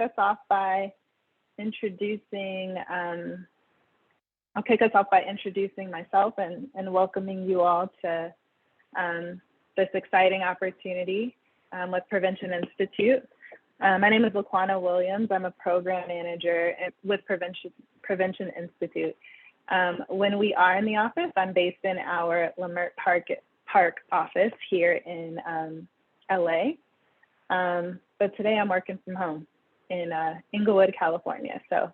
us off by introducing, I'll kick us off by introducing myself and welcoming you all to this exciting opportunity with Prevention Institute. My name is Laquana Williams. I'm a program manager with Prevention Institute. When we are in the office, I'm based in our Leimert Park office here in LA. But today I'm working from home in Inglewood, California. So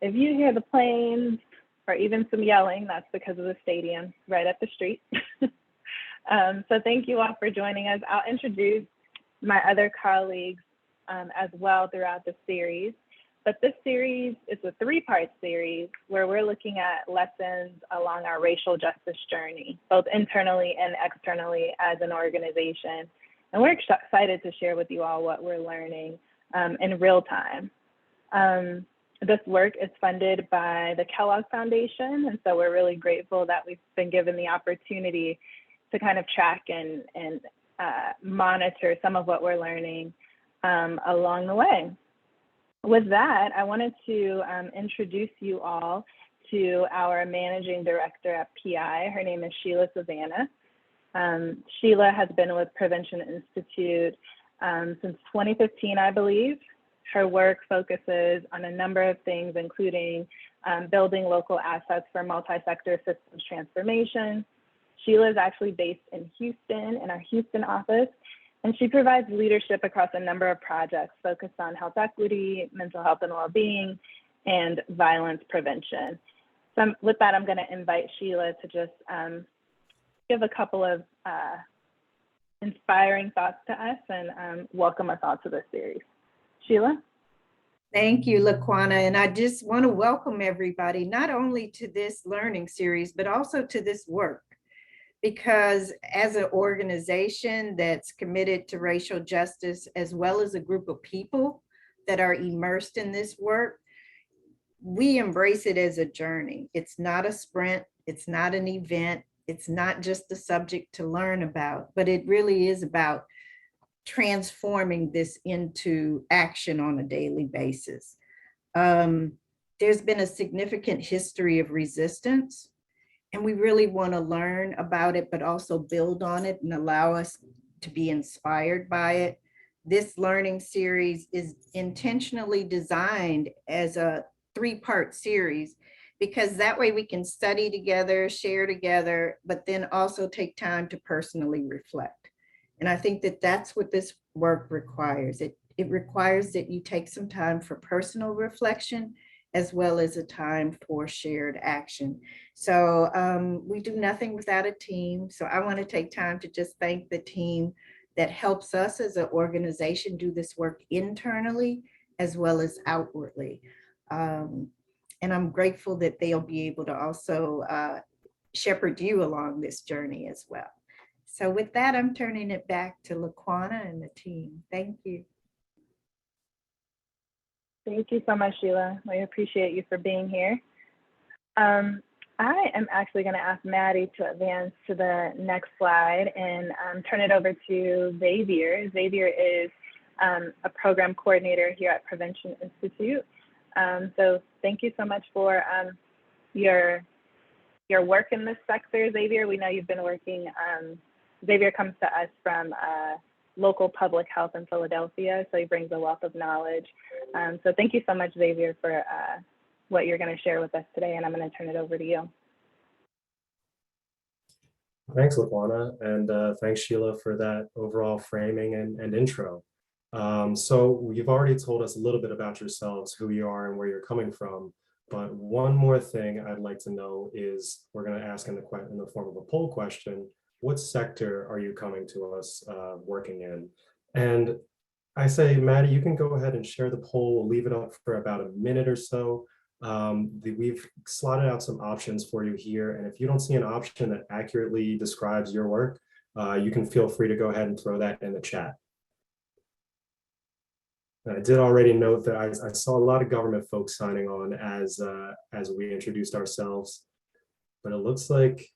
if you hear the planes or even some yelling, that's because of the stadium right up the street. So thank you all for joining us. I'll introduce my other colleagues as well throughout the series. But this series is a three-part series where we're looking at lessons along our racial justice journey, both internally and externally as an organization. And we're excited to share with you all what we're learning in real time. This work is funded by the Kellogg Foundation. And so we're really grateful that we've been given the opportunity to kind of track and monitor some of what we're learning along the way. With that, I wanted to introduce you all to our managing director at PI. Her name is Sheila Savannah. Sheila has been with Prevention Institute since 2015, I believe. Her work focuses on a number of things, including building local assets for multi-sector systems transformation. Sheila is actually based in Houston, in our Houston office, and she provides leadership across a number of projects focused on health equity, mental health and well-being, and violence prevention. So with that, I'm gonna invite Sheila to just give a couple of inspiring thoughts to us and welcome us all to this series. Sheila? Thank you, Laquana. And I just want to welcome everybody, not only to this learning series, but also to this work. Because as an organization that's committed to racial justice, as well as a group of people that are immersed in this work, we embrace it as a journey. It's not a sprint, it's not an event, it's not just a subject to learn about, but it really is about transforming this into action on a daily basis. There's been a significant history of resistance, and we really want to learn about it, but also build on it and allow us to be inspired by it. This learning series is intentionally designed as a three-part series, because that way we can study together, share together, but then also take time to personally reflect. And I think that that's what this work requires. It requires that you take some time for personal reflection, as well as a time for shared action. So we do nothing without a team. So I want to take time to just thank the team that helps us as an organization do this work internally, as well as outwardly. And I'm grateful that they'll be able to also shepherd you along this journey as well. So with that, I'm turning it back to Laquana and the team. Thank you. Thank you so much, Sheila. We appreciate you for being here. I am actually going to ask Maddie to advance to the next slide and turn it over to Xavier. Xavier is a program coordinator here at Prevention Institute. So thank you so much for your work in this sector, Xavier. We know you've been working, Xavier comes to us from local public health in Philadelphia, so he brings a wealth of knowledge. So thank you so much, Xavier, for what you're going to share with us today, and I'm going to turn it over to you. Thanks, Laquana, and thanks, Sheila, for that overall framing and intro. So you've already told us a little bit about yourselves, who you are and where you're coming from, but one more thing I'd like to know is, we're going to ask in the form of a poll question, what sector are you coming to us working in? And I say, Maddie, you can go ahead and share the poll. We'll leave it up for about a minute or so. We've slotted out some options for you here. And if you don't see an option that accurately describes your work, you can feel free to go ahead and throw that in the chat. And I did already note that I saw a lot of government folks signing on as we introduced ourselves, but it looks like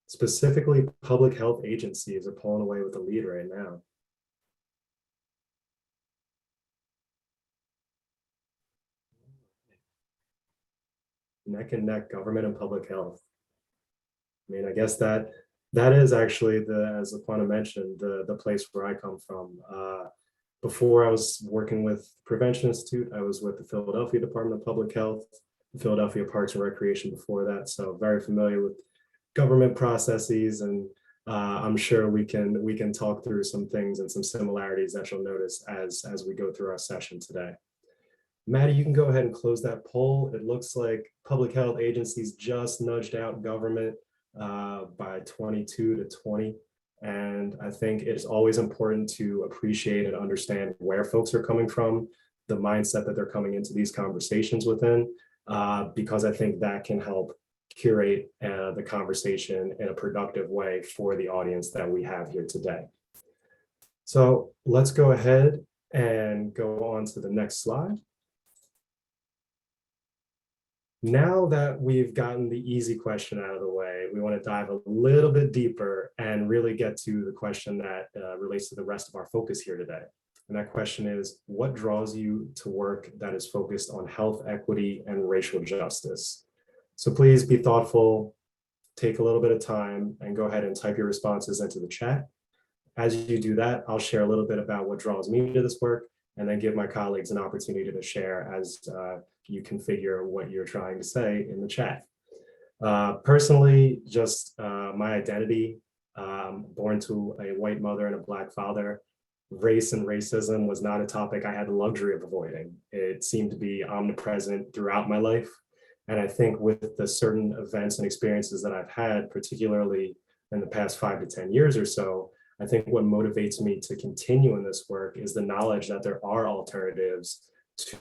specifically public health agencies are pulling away with the lead right now. neck and neck, government and public health. I mean, I guess that is actually as Laquana mentioned, the place where I come from. Before I was working with Prevention Institute, I was with the Philadelphia Department of Public Health, the Philadelphia Parks and Recreation before that. So very familiar with government processes, and I'm sure we can talk through some things and some similarities that you'll notice as we go through our session today. Maddie, you can go ahead and close that poll. It looks like public health agencies just nudged out government by 22 to 20. And I think it's always important to appreciate and understand where folks are coming from, the mindset that they're coming into these conversations within, because I think that can help curate the conversation in a productive way for the audience that we have here today. So let's go ahead and go on to the next slide. Now that we've gotten the easy question out of the way, we want to dive a little bit deeper and really get to the question that relates to the rest of our focus here today. And that question is, what draws you to work that is focused on health equity and racial justice? So please be thoughtful, take a little bit of time, and go ahead and type your responses into the chat. As you do that, I'll share a little bit about what draws me to this work, and then give my colleagues an opportunity to share as you configure what you're trying to say in the chat. Personally, just my identity, born to a white mother and a Black father, race and racism was not a topic I had the luxury of avoiding. It seemed to be omnipresent throughout my life. And I think with the certain events and experiences that I've had, particularly in the past 5 to 10 years or so, I think what motivates me to continue in this work is the knowledge that there are alternatives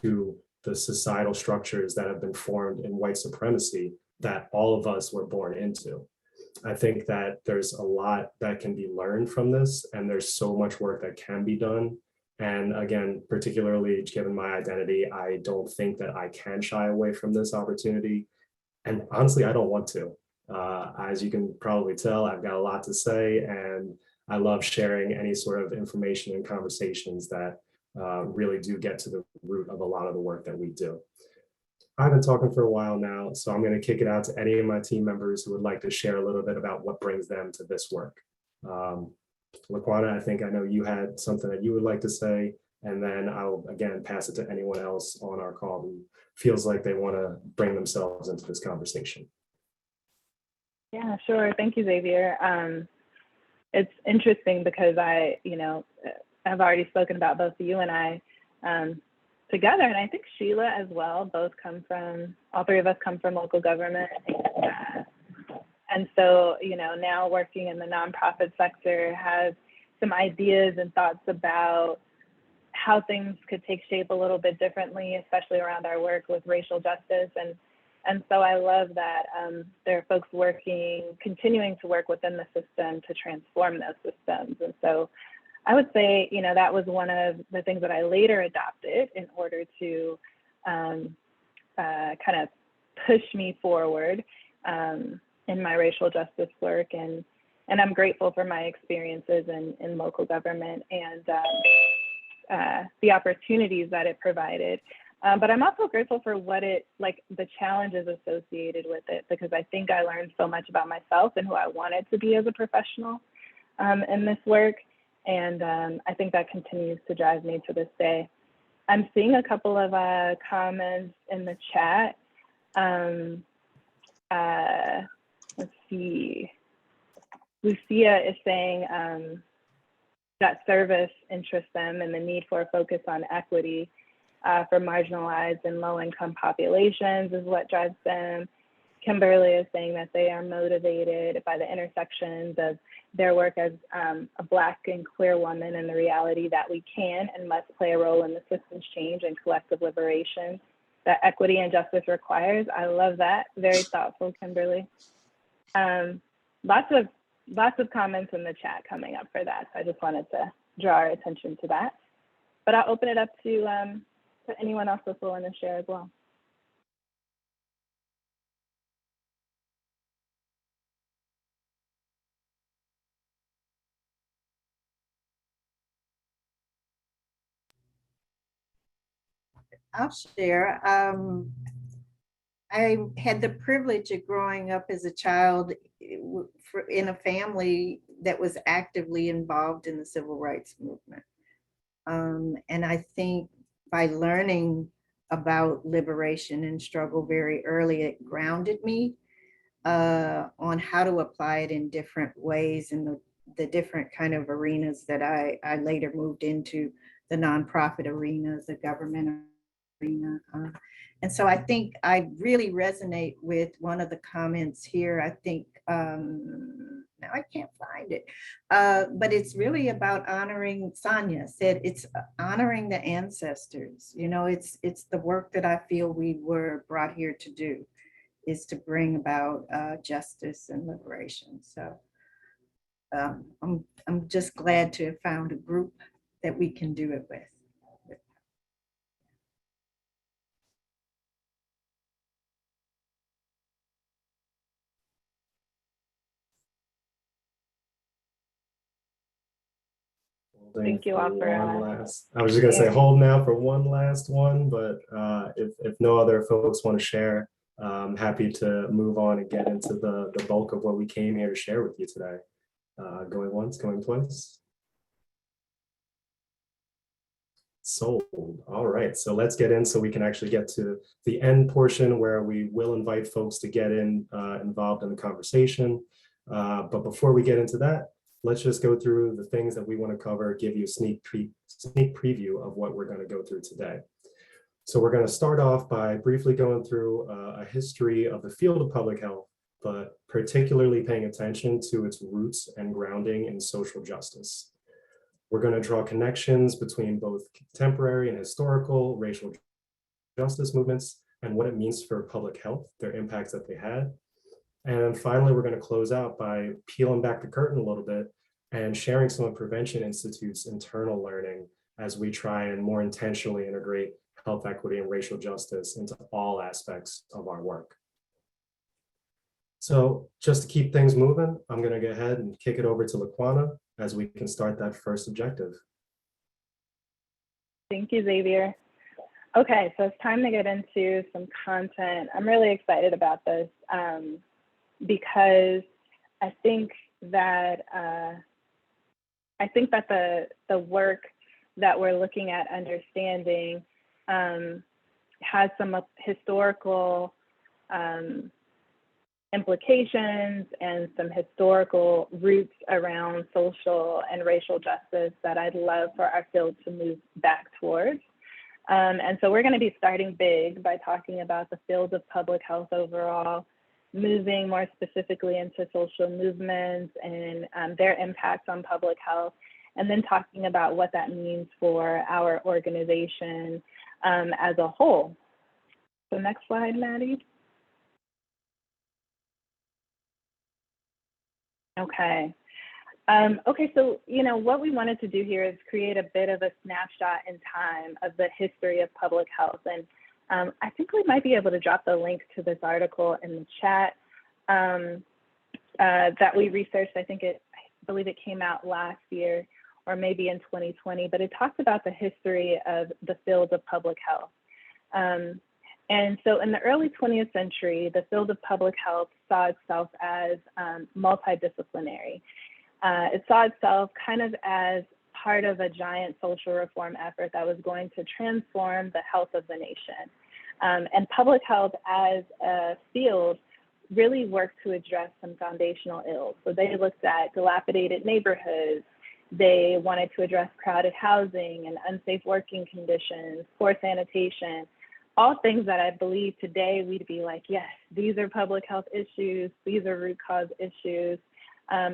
to the societal structures that have been formed in white supremacy that all of us were born into. I think that there's a lot that can be learned from this, and there's so much work that can be done. And again, particularly given my identity, I don't think that I can shy away from this opportunity. And honestly, I don't want to. As you can probably tell, I've got a lot to say, and I love sharing any sort of information and conversations that really do get to the root of a lot of the work that we do. I've been talking for a while now, so I'm going to kick it out to any of my team members who would like to share a little bit about what brings them to this work. Laquana, I think I know you had something that you would like to say, and then I'll again pass it to anyone else on our call who feels like they want to bring themselves into this conversation. Yeah, sure. Thank you, Xavier. It's interesting because I've already spoken about both you and I together, and I think Sheila as well. All three of us come from local government, and so now working in the nonprofit sector, has some ideas and thoughts about how things could take shape a little bit differently, especially around our work with racial justice. And so I love that there are folks continuing to work within the system to transform those systems. And so I would say, that was one of the things that I later adopted in order to kind of push me forward in my racial justice work. And I'm grateful for my experiences in local government and the opportunities that it provided. But I'm also grateful for the challenges associated with it, because I think I learned so much about myself and who I wanted to be as a professional in this work. And I think that continues to drive me to this day. I'm seeing a couple of comments in the chat. Let's see. Lucia is saying that service interests them and the need for a focus on equity for marginalized and low-income populations is what drives them. Kimberly is saying that they are motivated by the intersections of their work as a Black and queer woman and the reality that we can and must play a role in the system's change and collective liberation that equity and justice requires. I love that. Very thoughtful, Kimberly. Lots of comments in the chat coming up for that. So I just wanted to draw our attention to that. But I'll open it up to anyone else that's willing to share as well. I'll share. I had the privilege of growing up as a child in a family that was actively involved in the civil rights movement. And I think by learning about liberation and struggle very early, it grounded me on how to apply it in different ways in the different kind of arenas that I later moved into, the nonprofit arena, the government arena. And so I think I really resonate with one of the comments here. I think, now I can't find it, but it's really about honoring, Sonia said, it's honoring the ancestors. You know, it's the work that I feel we were brought here to do, is to bring about justice and liberation. So I'm just glad to have found a group that we can do it with. Thank you all for one last. I was just gonna say hold now for one last one, but if no other folks want to share, I'm happy to move on and get into the bulk of what we came here to share with you today. Going once, going twice. Sold. All right, so let's get in so we can actually get to the end portion where we will invite folks to get involved in the conversation. But before we get into that, let's just go through the things that we want to cover, give you a sneak preview of what we're going to go through today. So we're going to start off by briefly going through a history of the field of public health, but particularly paying attention to its roots and grounding in social justice. We're going to draw connections between both contemporary and historical racial justice movements and what it means for public health, their impacts that they had. And finally, we're going to close out by peeling back the curtain a little bit and sharing some of Prevention Institute's internal learning as we try and more intentionally integrate health equity and racial justice into all aspects of our work. So just to keep things moving, I'm going to go ahead and kick it over to Laquana as we can start that first objective. Thank you, Xavier. Okay, so it's time to get into some content. I'm really excited about this because I think that the work that we're looking at understanding has some historical implications and some historical roots around social and racial justice that I'd love for our field to move back towards. And so we're going to be starting big by talking about the field of public health overall, moving more specifically into social movements and their impact on public health, and then talking about what that means for our organization as a whole. So next slide, Maddie. Okay. Okay, so, what we wanted to do here is create a bit of a snapshot in time of the history of public health. And I think we might be able to drop the link to this article in the chat that we researched. I believe it came out last year or maybe in 2020, but it talks about the history of the field of public health. And so in the early 20th century, the field of public health saw itself as multidisciplinary. It saw itself kind of as part of a giant social reform effort that was going to transform the health of the nation. And public health as a field really worked to address some foundational ills. So they looked at dilapidated neighborhoods. They wanted to address crowded housing and unsafe working conditions, poor sanitation, all things that I believe today we'd be like, yes, these are public health issues. These are root cause issues.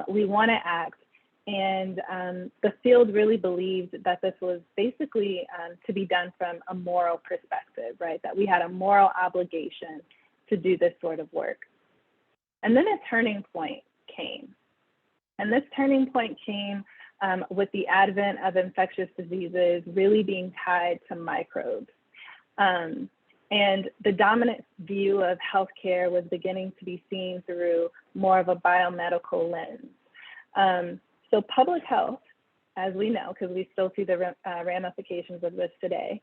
We want to act. And the field really believed that this was basically to be done from a moral perspective, right? That we had a moral obligation to do this sort of work. And then a turning point came. And this turning point came with the advent of infectious diseases really being tied to microbes. And the dominant view of healthcare was beginning to be seen through more of a biomedical lens. So public health, as we know, because we still see the ramifications of this today,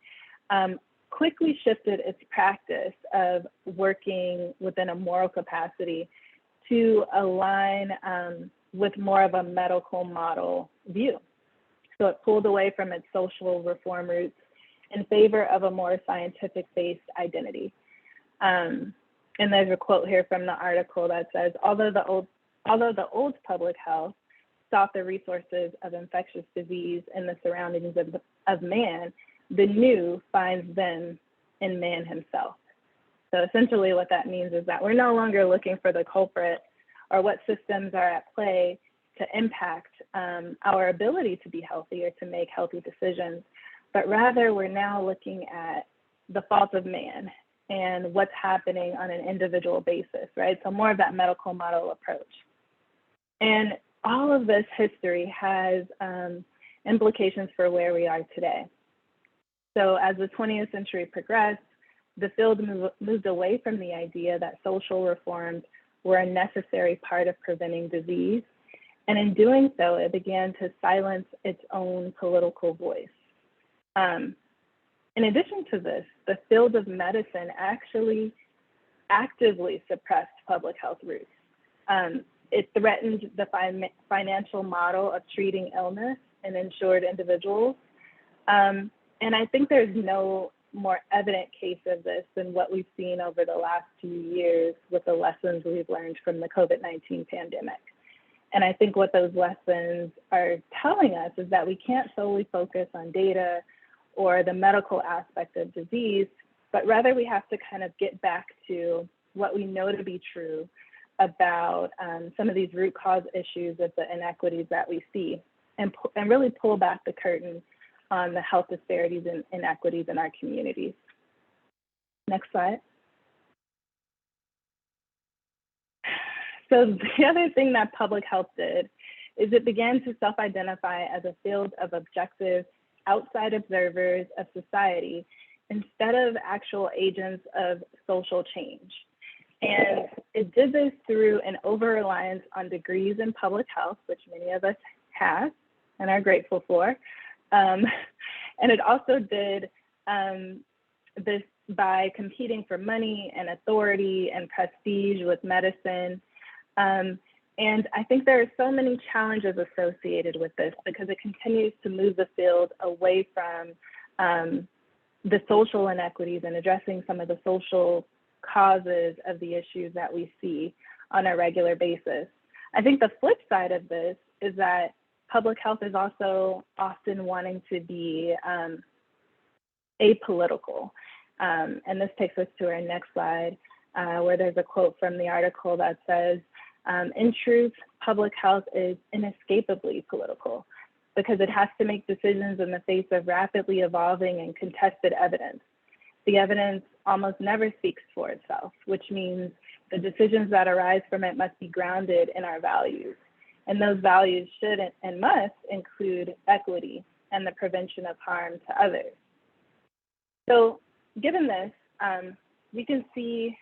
quickly shifted its practice of working within a moral capacity to align with more of a medical model view. So it pulled away from its social reform roots in favor of a more scientific-based identity. And there's a quote here from the article that says, although the old public health sought the resources of infectious disease in the surroundings of man, the new finds them in man himself. So essentially what that means is that we're no longer looking for the culprit or what systems are at play to impact our ability to be healthy or to make healthy decisions, but rather we're now looking at the fault of man and what's happening on an individual basis, right? So more of that medical model approach. And all of this history has implications for where we are today. So as the 20th century progressed, the field moved away from the idea that social reforms were a necessary part of preventing disease. And in doing so, it began to silence its own political voice. In addition to this, the field of medicine actually actively suppressed public health roots. It threatened the financial model of treating illness and insured individuals. And I think there's no more evident case of this than what we've seen over the last few years with the lessons we've learned from the COVID-19 pandemic. And I think what those lessons are telling us is that we can't solely focus on data or the medical aspect of disease, but rather we have to kind of get back to what we know to be true about some of these root cause issues of the inequities that we see, and really pull back the curtain on the health disparities and inequities in our communities. Next slide. So the other thing that public health did is it began to self-identify as a field of objective outside observers of society instead of actual agents of social change. And it did this through an over-reliance on degrees in public health, which many of us have and are grateful for. And it also did this by competing for money and authority and prestige with medicine. And I think there are so many challenges associated with this because it continues to move the field away from the social inequities and addressing some of the social causes of the issues that we see on a regular basis. I think the flip side of this is that public health is also often wanting to be apolitical. And this takes us to our next slide, where there's a quote from the article that says, in truth, public health is inescapably political because it has to make decisions in the face of rapidly evolving and contested evidence. The evidence almost never speaks for itself, which means the decisions that arise from it must be grounded in our values. And those values should and must include equity and the prevention of harm to others. So given this, we can see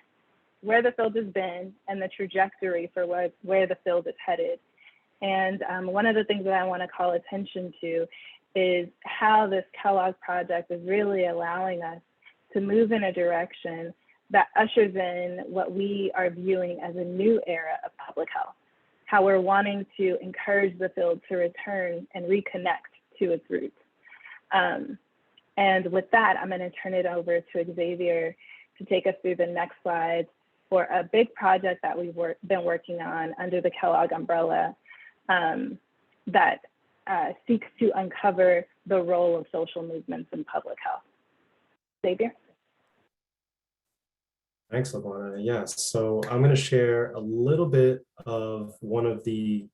where the field has been and the trajectory for where the field is headed. And one of the things that I want to call attention to is how this Kellogg project is really allowing us to move in a direction that ushers in what we are viewing as a new era of public health, how we're wanting to encourage the field to return and reconnect to its roots. And with that, I'm going to turn it over to Xavier to take us through the next slide for a big project that we've been working on under the Kellogg umbrella that seeks to uncover the role of social movements in public health. Xavier? Thanks, LaQuana. Yes, so I'm going to share a little bit of one of the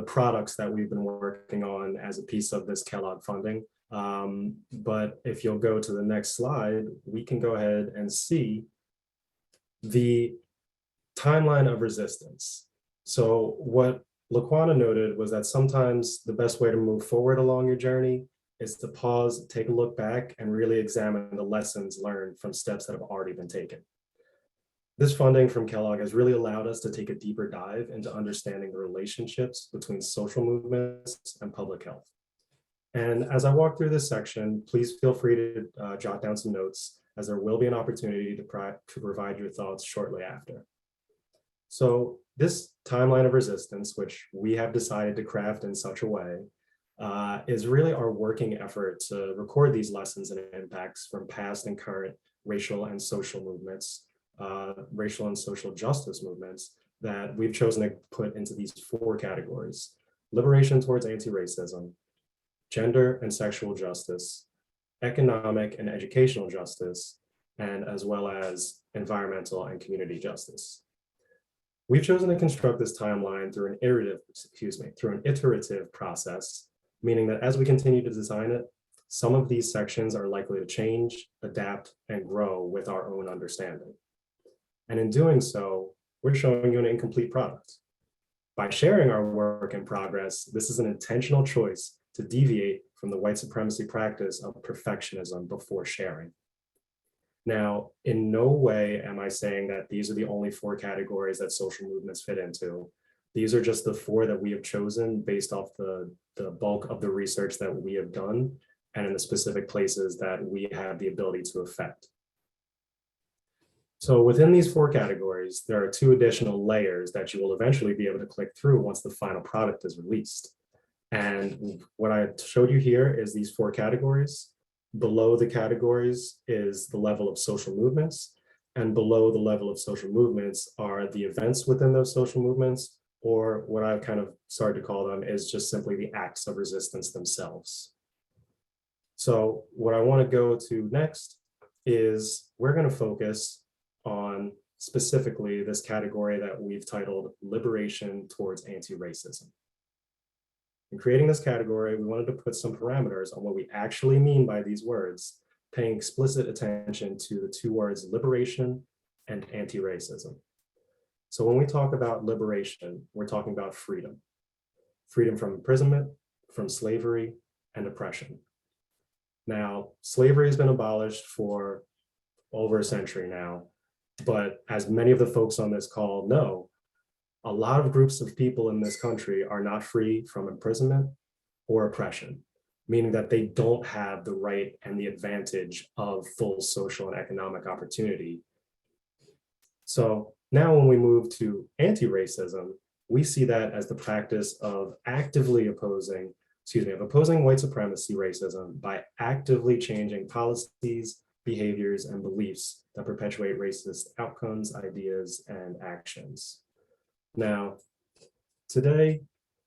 products that we've been working on as a piece of this Kellogg funding. But if you'll go to the next slide, we can go ahead and see the timeline of resistance. So what LaQuana noted was that sometimes the best way to move forward along your journey is to pause, take a look back, and really examine the lessons learned from steps that have already been taken. This funding from Kellogg has really allowed us to take a deeper dive into understanding the relationships between social movements and public health. And as I walk through this section, please feel free to jot down some notes, as there will be an opportunity to provide your thoughts shortly after. So this timeline of resistance, which we have decided to craft in such a way, is really our working effort to record these lessons and impacts from past and current racial and social movements, racial and social justice movements that we've chosen to put into these 4 categories: liberation towards anti-racism, gender and sexual justice, economic and educational justice, and as well as environmental and community justice. We've chosen to construct this timeline through an iterative process, meaning that as we continue to design it, some of these sections are likely to change, adapt, and grow with our own understanding. And in doing so, we're showing you an incomplete product. By sharing our work in progress, this is an intentional choice to deviate from the white supremacy practice of perfectionism before sharing. Now, in no way am I saying that these are the only 4 categories that social movements fit into. These are just the 4 that we have chosen based off the bulk of the research that we have done and in the specific places that we have the ability to affect. So within these 4 categories, there are 2 additional layers that you will eventually be able to click through once the final product is released. And what I showed you here is these 4 categories. Below the categories is the level of social movements, and below the level of social movements are the events within those social movements, or what I've kind of started to call them is just simply the acts of resistance themselves. So what I want to go to next is we're going to focus on specifically this category that we've titled Liberation Towards Anti-Racism. In creating this category, we wanted to put some parameters on what we actually mean by these words, paying explicit attention to the 2 words liberation and anti-racism. So when we talk about liberation, we're talking about freedom. Freedom from imprisonment, from slavery, and oppression. Now, slavery has been abolished for over a century now, but as many of the folks on this call know, a lot of groups of people in this country are not free from imprisonment or oppression, meaning that they don't have the right and the advantage of full social and economic opportunity. So now when we move to anti-racism, we see that as the practice of actively opposing white supremacy racism by actively changing policies, behaviors, and beliefs that perpetuate racist outcomes, ideas, and actions. Now, today,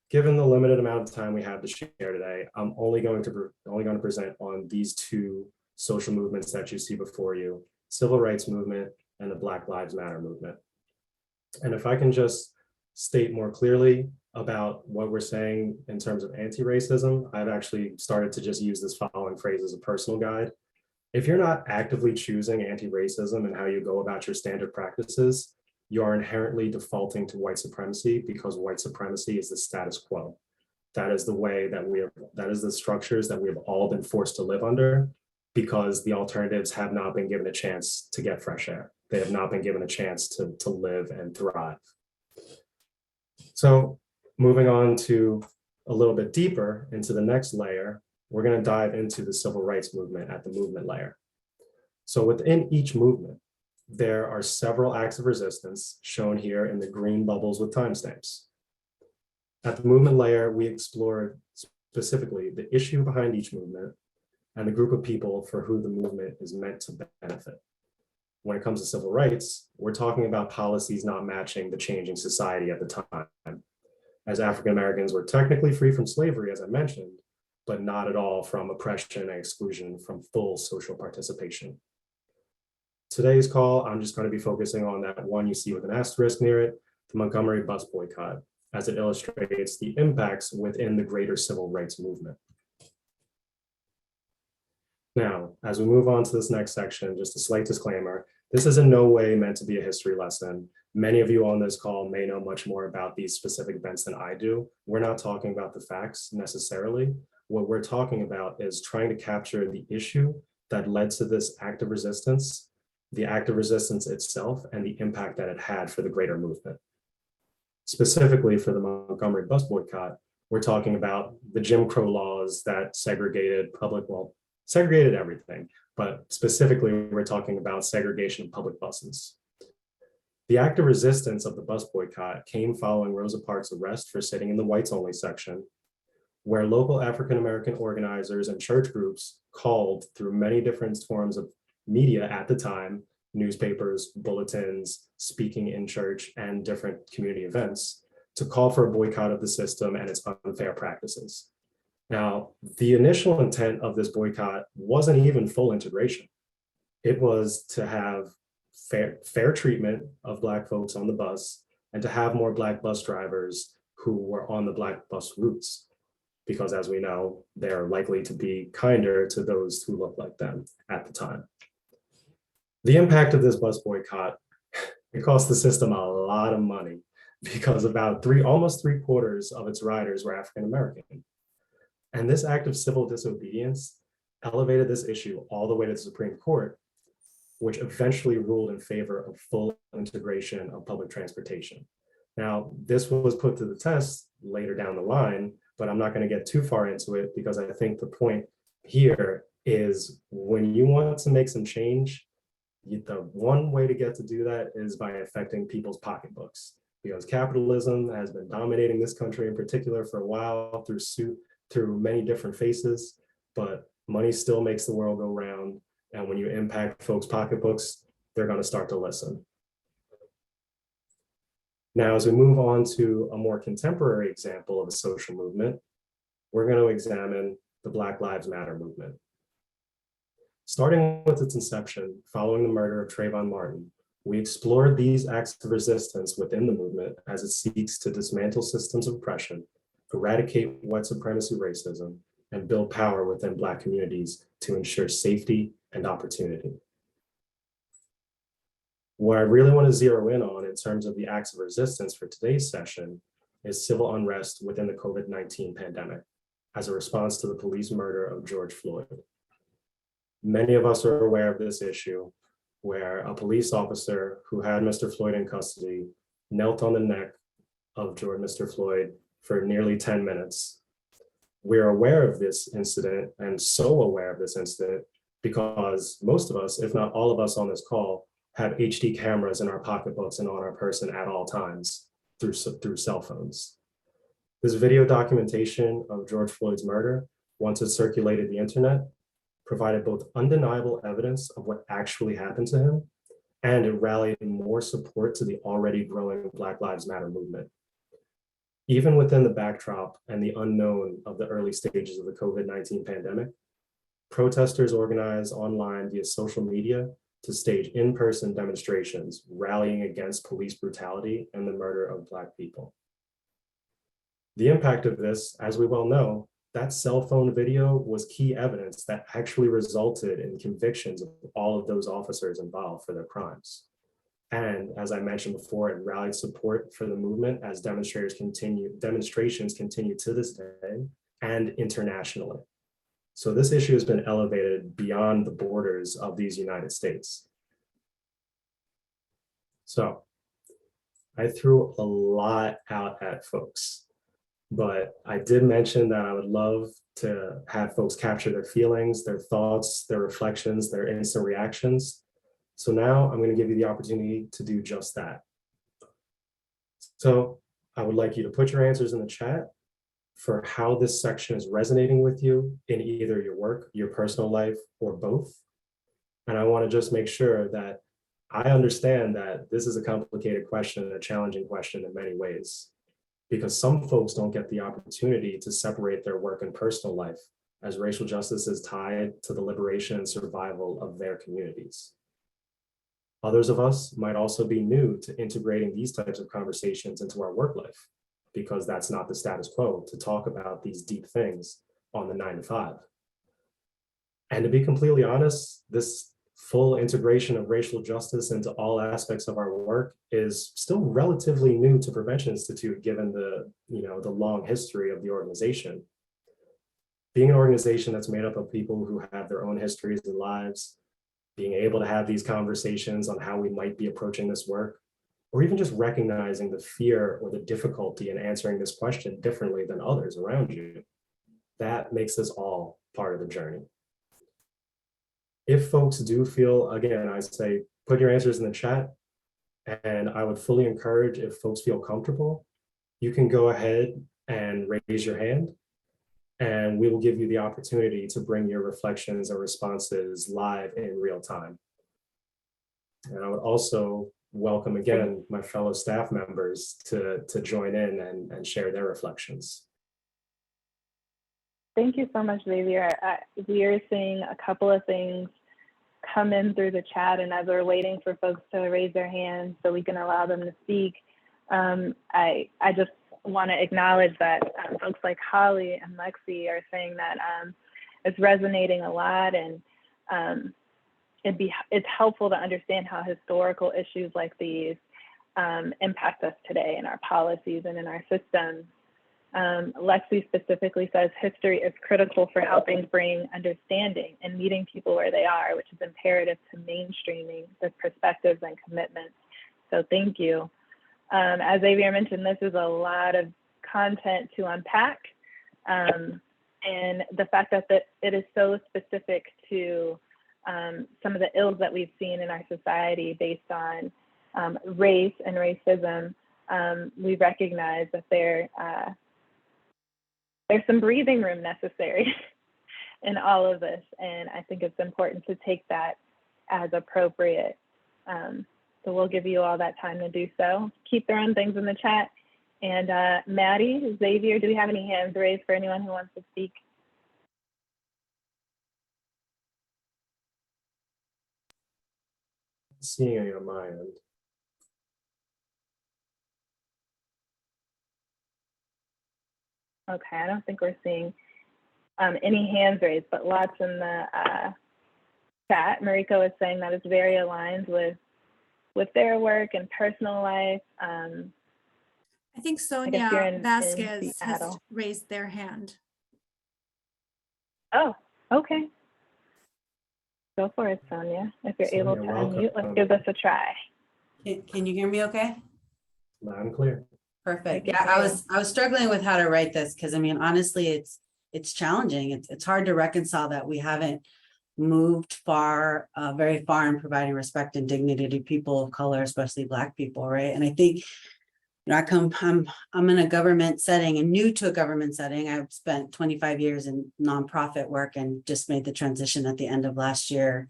given the limited amount of time we have to share today, I'm only going to present on these 2 social movements that you see before you: civil rights movement and the Black Lives Matter movement. And if I can just state more clearly about what we're saying in terms of anti-racism, I've actually started to just use this following phrase as a personal guide. If you're not actively choosing anti-racism and how you go about your standard practices, you are inherently defaulting to white supremacy, because white supremacy is the status quo. That is the way that is the structures that we have all been forced to live under, because the alternatives have not been given a chance to get fresh air. They have not been given a chance to live and thrive. So moving on to a little bit deeper into the next layer, we're going to dive into the civil rights movement at the movement layer. So within each movement, there are several acts of resistance shown here in the green bubbles with timestamps. At the movement layer, we explore specifically the issue behind each movement and the group of people for who the movement is meant to benefit. When it comes to civil rights, we're talking about policies not matching the changing society at the time, as African Americans were technically free from slavery, as I mentioned, but not at all from oppression and exclusion from full social participation. Today's call, I'm just going to be focusing on that one you see with an asterisk near it, the Montgomery bus boycott, as it illustrates the impacts within the greater civil rights movement. Now, as we move on to this next section, just a slight disclaimer, this is in no way meant to be a history lesson. Many of you on this call may know much more about these specific events than I do. We're not talking about the facts necessarily. What we're talking about is trying to capture the issue that led to this act of resistance, the act of resistance itself, and the impact that it had for the greater movement. Specifically for the Montgomery bus boycott, we're talking about the Jim Crow laws that segregated everything, but specifically we're talking about segregation of public buses. The act of resistance of the bus boycott came following Rosa Parks' arrest for sitting in the whites only section, where local African-American organizers and church groups called through many different forms of media at the time, newspapers, bulletins, speaking in church, and different community events, to call for a boycott of the system and its unfair practices. Now, the initial intent of this boycott wasn't even full integration. It was to have fair treatment of Black folks on the bus and to have more Black bus drivers who were on the Black bus routes, because as we know, they're likely to be kinder to those who look like them at the time. The impact of this bus boycott, it cost the system a lot of money because about almost 3/4 of its riders were African American. And this act of civil disobedience elevated this issue all the way to the Supreme Court, which eventually ruled in favor of full integration of public transportation. Now, this was put to the test later down the line, but I'm not going to get too far into it because I think the point here is when you want to make some change, the one way to get to do that is by affecting people's pocketbooks, because capitalism has been dominating this country in particular for a while through many different faces, but money still makes the world go round. And when you impact folks' pocketbooks, they're going to start to listen. Now, as we move on to a more contemporary example of a social movement, we're going to examine the Black Lives Matter movement. Starting with its inception, following the murder of Trayvon Martin, we explored these acts of resistance within the movement as it seeks to dismantle systems of oppression, eradicate white supremacy racism, and build power within Black communities to ensure safety and opportunity. What I really want to zero in on in terms of the acts of resistance for today's session is civil unrest within the COVID-19 pandemic as a response to the police murder of George Floyd. Many of us are aware of this issue where a police officer who had Mr. Floyd in custody knelt on the neck of Mr. Floyd for nearly 10 minutes. We're aware of this incident and so aware of this incident because most of us, if not all of us on this call, have HD cameras in our pocketbooks and on our person at all times through cell phones. This video documentation of George Floyd's murder, once it circulated the internet, provided both undeniable evidence of what actually happened to him, and it rallied more support to the already growing Black Lives Matter movement. Even within the backdrop and the unknown of the early stages of the COVID-19 pandemic, protesters organized online via social media to stage in-person demonstrations rallying against police brutality and the murder of Black people. The impact of this, as we well know, that cell phone video was key evidence that actually resulted in convictions of all of those officers involved for their crimes. And as I mentioned before, it rallied support for the movement as demonstrations continue to this day and internationally. So this issue has been elevated beyond the borders of these United States. So I threw a lot out at folks, but I did mention that I would love to have folks capture their feelings, their thoughts, their reflections, their instant reactions. So now I'm going to give you the opportunity to do just that. So I would like you to put your answers in the chat for how this section is resonating with you in either your work, your personal life, or both. And I want to just make sure that I understand that this is a complicated question and a challenging question in many ways, because some folks don't get the opportunity to separate their work and personal life, as racial justice is tied to the liberation and survival of their communities. Others of us might also be new to integrating these types of conversations into our work life, because that's not the status quo to talk about these deep things on the 9 to 5. And to be completely honest, this full integration of racial justice into all aspects of our work is still relatively new to Prevention Institute, given the long history of the organization. Being an organization that's made up of people who have their own histories and lives, being able to have these conversations on how we might be approaching this work, or even just recognizing the fear or the difficulty in answering this question differently than others around you. That makes us all part of the journey. If folks do feel, again, I say, put your answers in the chat, and I would fully encourage, if folks feel comfortable, you can go ahead and raise your hand, and we will give you the opportunity to bring your reflections or responses live in real time. And I would also welcome again my fellow staff members to join in and share their reflections. Thank you so much, Xavier. We are seeing a couple of things come in through the chat, and as we're waiting for folks to raise their hands so we can allow them to speak, I just want to acknowledge that folks like Holly and Lexi are saying that it's resonating a lot, and it's helpful to understand how historical issues like these impact us today in our policies and in our systems. Lexi specifically says history is critical for helping bring understanding and meeting people where they are, which is imperative to mainstreaming the perspectives and commitments. So thank you. As Xavier mentioned, this is a lot of content to unpack. And the fact that it is so specific to some of the ills that we've seen in our society based on race and racism, we recognize that there's some breathing room necessary in all of this. And I think it's important to take that as appropriate. So we'll give you all that time to do so. Keep throwing things in the chat. And Maddie, Xavier, do we have any hands raised for anyone who wants to speak? Seeing any on my end. Okay, I don't think we're seeing any hands raised, but lots in the chat. Mariko is saying that it's very aligned with their work and personal life. I think you're Sonia in Vasquez has Seattle. raised their hand. Oh, okay. Go for it, Sonia. If you're able to Sonia, welcome. unmute, let's give this a try. Can you hear me okay? Loud and clear. Perfect. can Yeah, hear I was struggling with how to write this because I mean, honestly, it's challenging. It's hard to reconcile that we haven't moved very far in providing respect and dignity to people of color, especially Black people, right? And I think, you know, I'm in a government setting and new to a government setting. I've spent 25 years in nonprofit work and just made the transition at the end of last year.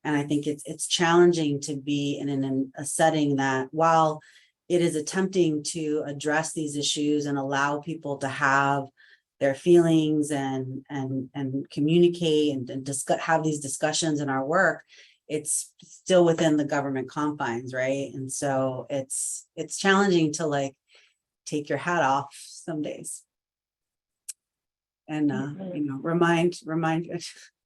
And I think it's challenging to be in a setting that, while it is attempting to address these issues and allow people to have their feelings and communicate and discuss, have these discussions in our work, it's still within the government confines, right? And so it's challenging to like take your hat off some days and you know, remind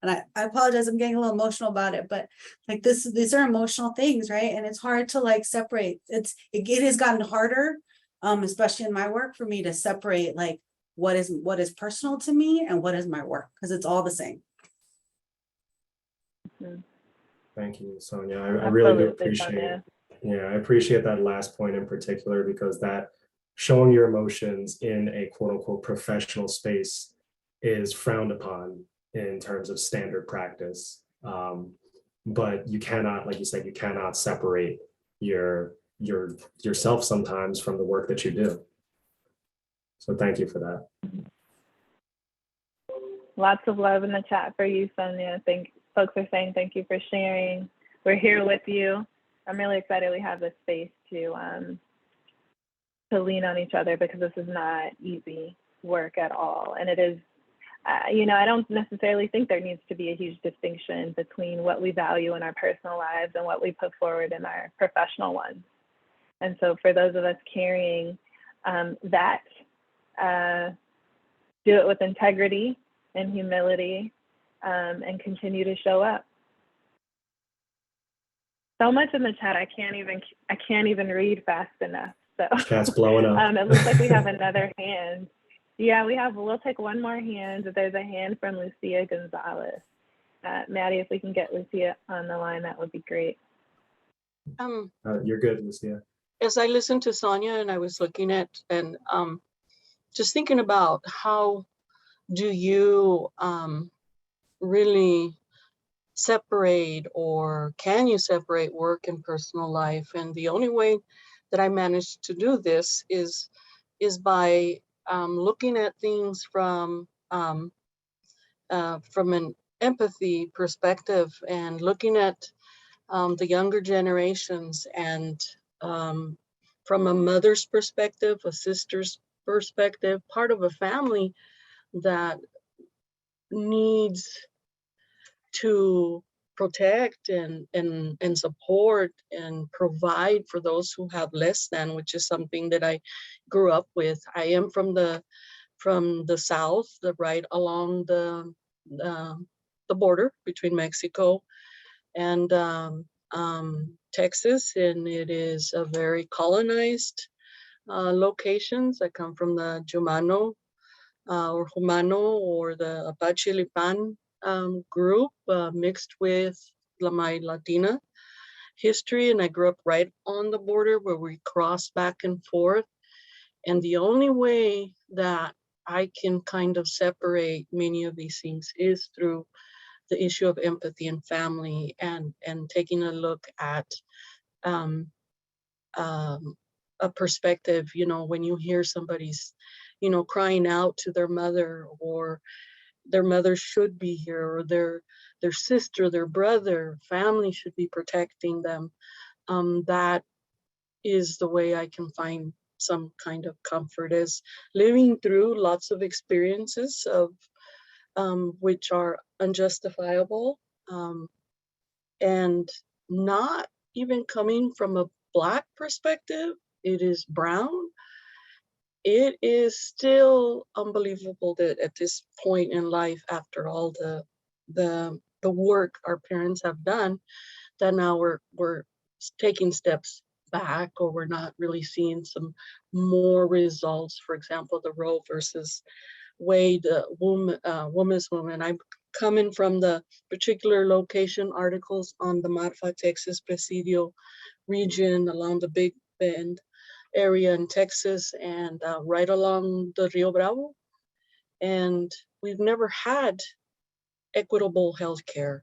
and I apologize, I'm getting a little emotional about it, but like these are emotional things, right? And it's hard to like separate. It has gotten harder, especially in my work, for me to separate like what is personal to me and what is my work, because it's all the same. Thank you, Sonia. I really do appreciate Sonia. Yeah, I appreciate that last point in particular, because that showing your emotions in a quote unquote professional space is frowned upon in terms of standard practice. But you cannot, like you said, you cannot separate yourself sometimes from the work that you do. So thank you for that. Lots of love in the chat for you, Sonia. I think folks are saying thank you for sharing. We're here with you. I'm really excited we have this space to lean on each other, because this is not easy work at all. And it is, you know, I don't necessarily think there needs to be a huge distinction between what we value in our personal lives and what we put forward in our professional ones. And so for those of us carrying that, do it with integrity and humility, and continue to show up. So much in the chat, I can't even read fast enough. So Chat's blowing up. it looks like we have another hand. Yeah, we'll take one more hand. There's a hand from Lucia Gonzalez. Maddie, if we can get Lucia on the line, that would be great. You're good, Lucia. as I listened to Sonia and I was looking at and just thinking about how do you really separate, or can you separate work and personal life? And the only way that I managed to do this is by looking at things from an empathy perspective, and looking at the younger generations, and from a mother's perspective, a sister's perspective, part of a family that needs to protect and support and provide for those who have less than, which is something that I grew up with. I am from the south, right along the border between Mexico and Texas, and it is a very colonized locations. I come from the Jumano or Humano or the Apache Lipan group, mixed with my Latina history, and I grew up right on the border where we cross back and forth. And the only way that I can kind of separate many of these things is through the issue of empathy and family, and taking a look at a perspective, you know, when you hear somebody's, you know, crying out to their mother, or their mother should be here, or their sister, their brother, family should be protecting them. That is the way I can find some kind of comfort, is living through lots of experiences of which are unjustifiable, and not even coming from a Black perspective. It is brown. It is still unbelievable that at this point in life, after all the work our parents have done, that now we're taking steps back, or we're not really seeing some more results. For example, the Roe versus Wade, woman's woman. I'm coming from the particular location articles on the Marfa, Texas Presidio region, along the Big Bend area in Texas, and right along the Rio Bravo. And we've never had equitable healthcare.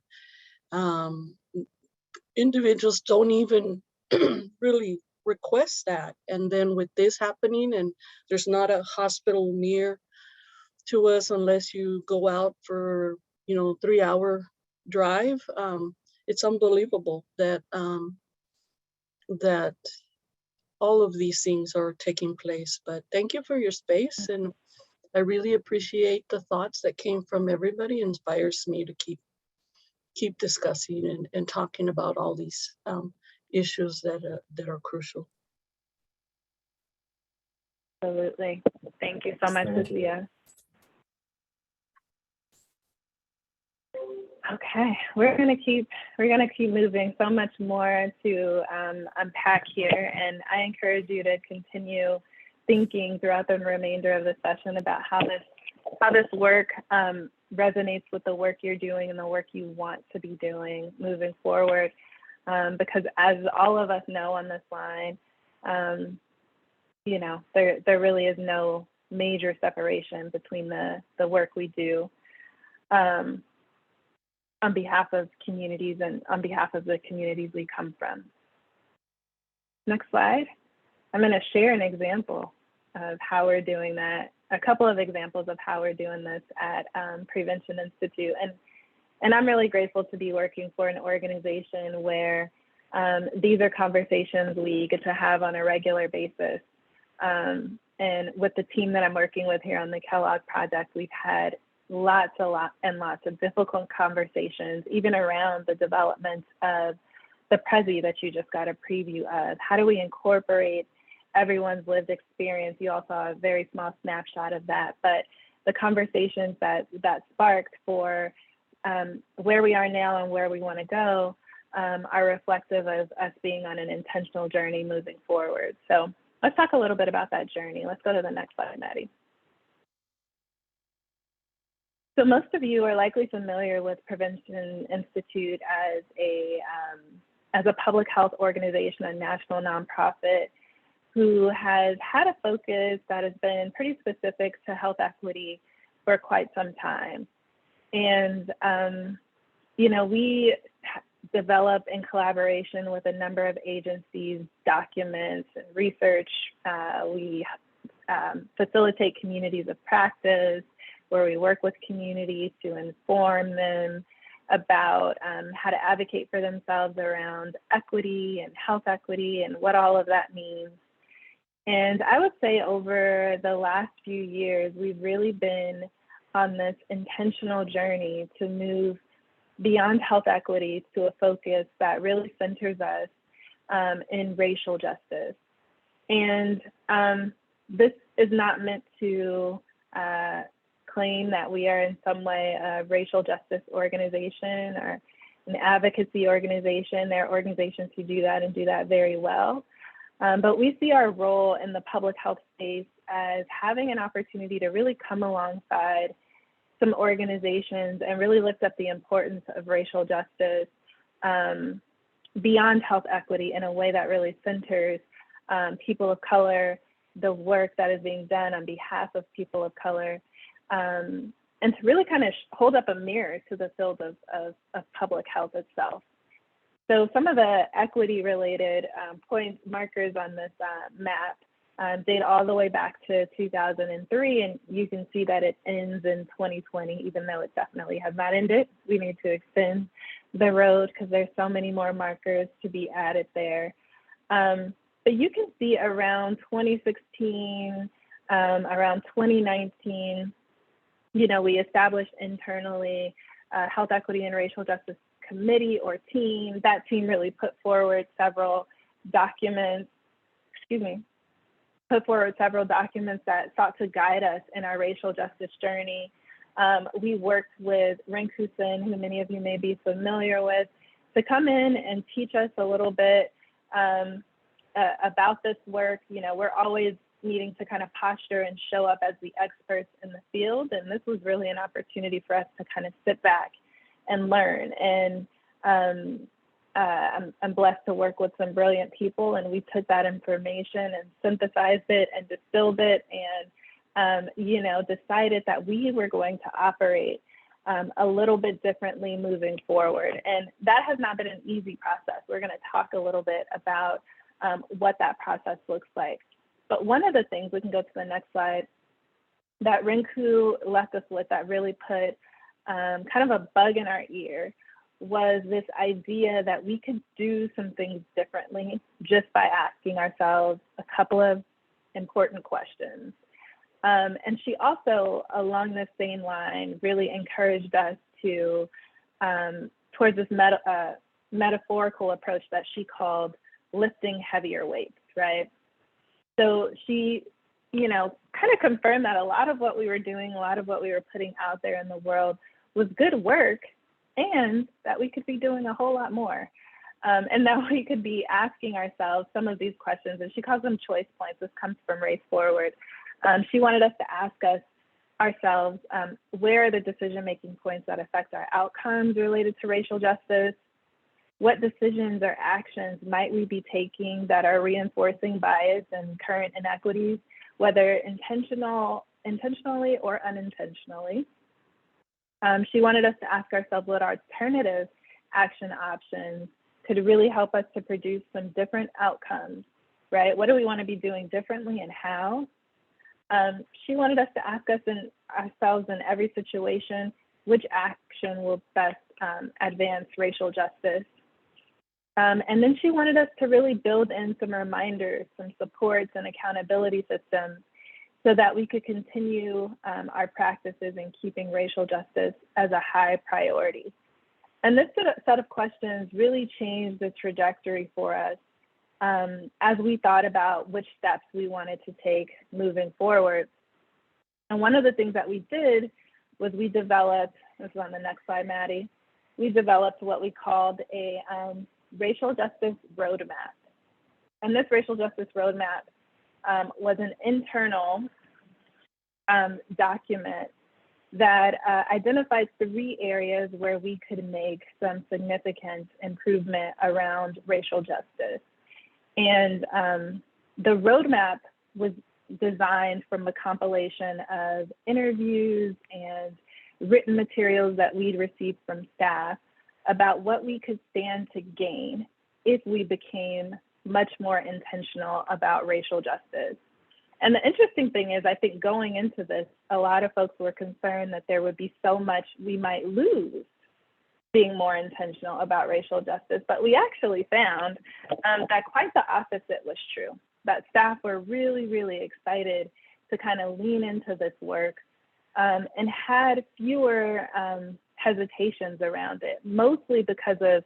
Individuals don't even really request that. And then with this happening, and there's not a hospital near to us unless you go out for, you know, 3-hour drive. It's unbelievable that that all of these things are taking place. But thank you for your space, and I really appreciate the thoughts that came from everybody. It inspires me to keep discussing and talking about all these issues that are crucial. Absolutely. Thank you so much, Thank you. Lucia. Okay, we're gonna keep moving. So much more to unpack here, and I encourage you to continue thinking throughout the remainder of the session about how this work resonates with the work you're doing and the work you want to be doing moving forward. Because as all of us know on this line, you know, there really is no major separation between the work we do on behalf of communities and on behalf of the communities we come from. Next slide. I'm going to share an example of how we're doing that, a couple of examples of how we're doing this at Prevention Institute. And I'm really grateful to be working for an organization where these are conversations we get to have on a regular basis. And with the team that I'm working with here on the Kellogg Project, we've had lots of difficult conversations, even around the development of the Prezi that you just got a preview of. How do we incorporate everyone's lived experience? You all saw a very small snapshot of that, but the conversations that sparked for where we are now and where we want to go are reflective of us being on an intentional journey moving forward. So let's talk a little bit about that journey. Let's go to the next slide, Maddie. So most of you are likely familiar with Prevention Institute as a public health organization, a national nonprofit who has had a focus that has been pretty specific to health equity for quite some time. And, we develop in collaboration with a number of agencies, documents and research. We facilitate communities of practice where we work with communities to inform them about how to advocate for themselves around equity and health equity and what all of that means. And I would say over the last few years, we've really been on this intentional journey to move beyond health equity to a focus that really centers us in racial justice. And this is not meant to claim that we are in some way a racial justice organization or an advocacy organization. There are organizations who do that and do that very well. But we see our role in the public health space as having an opportunity to really come alongside some organizations and really lift up the importance of racial justice beyond health equity in a way that really centers people of color, the work that is being done on behalf of people of color, and to really kind of hold up a mirror to the field of public health itself. So some of the equity related points, markers on this map date all the way back to 2003, and you can see that it ends in 2020, even though it definitely has not ended. We need to extend the road because there's so many more markers to be added there. But you can see around 2016, around 2019, we established internally a Health Equity and Racial Justice Committee or team. That team really put forward several documents, that sought to guide us in our racial justice journey. We worked with Rinku Sen, who many of you may be familiar with, to come in and teach us a little bit about this work. We're always needing to kind of posture and show up as the experts in the field. And this was really an opportunity for us to kind of sit back and learn. And I'm blessed to work with some brilliant people, and we took that information and synthesized it and distilled it and, decided that we were going to operate a little bit differently moving forward. And that has not been an easy process. We're going to talk a little bit about what that process looks like. But one of the things, we can go to the next slide, that Rinku left us with that really put kind of a bug in our ear was this idea that we could do some things differently just by asking ourselves a couple of important questions. And she also, along the same line, really encouraged us to, towards this metaphorical approach that she called lifting heavier weights, right? So she, kind of confirmed that a lot of what we were doing, a lot of what we were putting out there in the world was good work, and that we could be doing a whole lot more. And that we could be asking ourselves some of these questions, and she calls them choice points. This comes from Race Forward. She wanted us to ask ourselves, where are the decision-making points that affect our outcomes related to racial justice? What decisions or actions might we be taking that are reinforcing bias and current inequities, whether intentionally or unintentionally? She wanted us to ask ourselves what alternative action options could really help us to produce some different outcomes, right? What do we want to be doing differently and how? She wanted us to ask ourselves in every situation, which action will best advance racial justice? And then she wanted us to really build in some reminders, some supports and accountability systems so that we could continue our practices in keeping racial justice as a high priority. And this set of questions really changed the trajectory for us as we thought about which steps we wanted to take moving forward. And one of the things that we did was we developed, this is on the next slide, Maddie, we developed what we called a racial justice roadmap. And this racial justice roadmap was an internal document that identified 3 areas where we could make some significant improvement around racial justice. And the roadmap was designed from a compilation of interviews and written materials that we'd received from staff about what we could stand to gain if we became much more intentional about racial justice. And the interesting thing is, I think going into this, a lot of folks were concerned that there would be so much we might lose being more intentional about racial justice. But we actually found that quite the opposite was true, that staff were really, really excited to kind of lean into this work and had fewer hesitations around it, mostly because of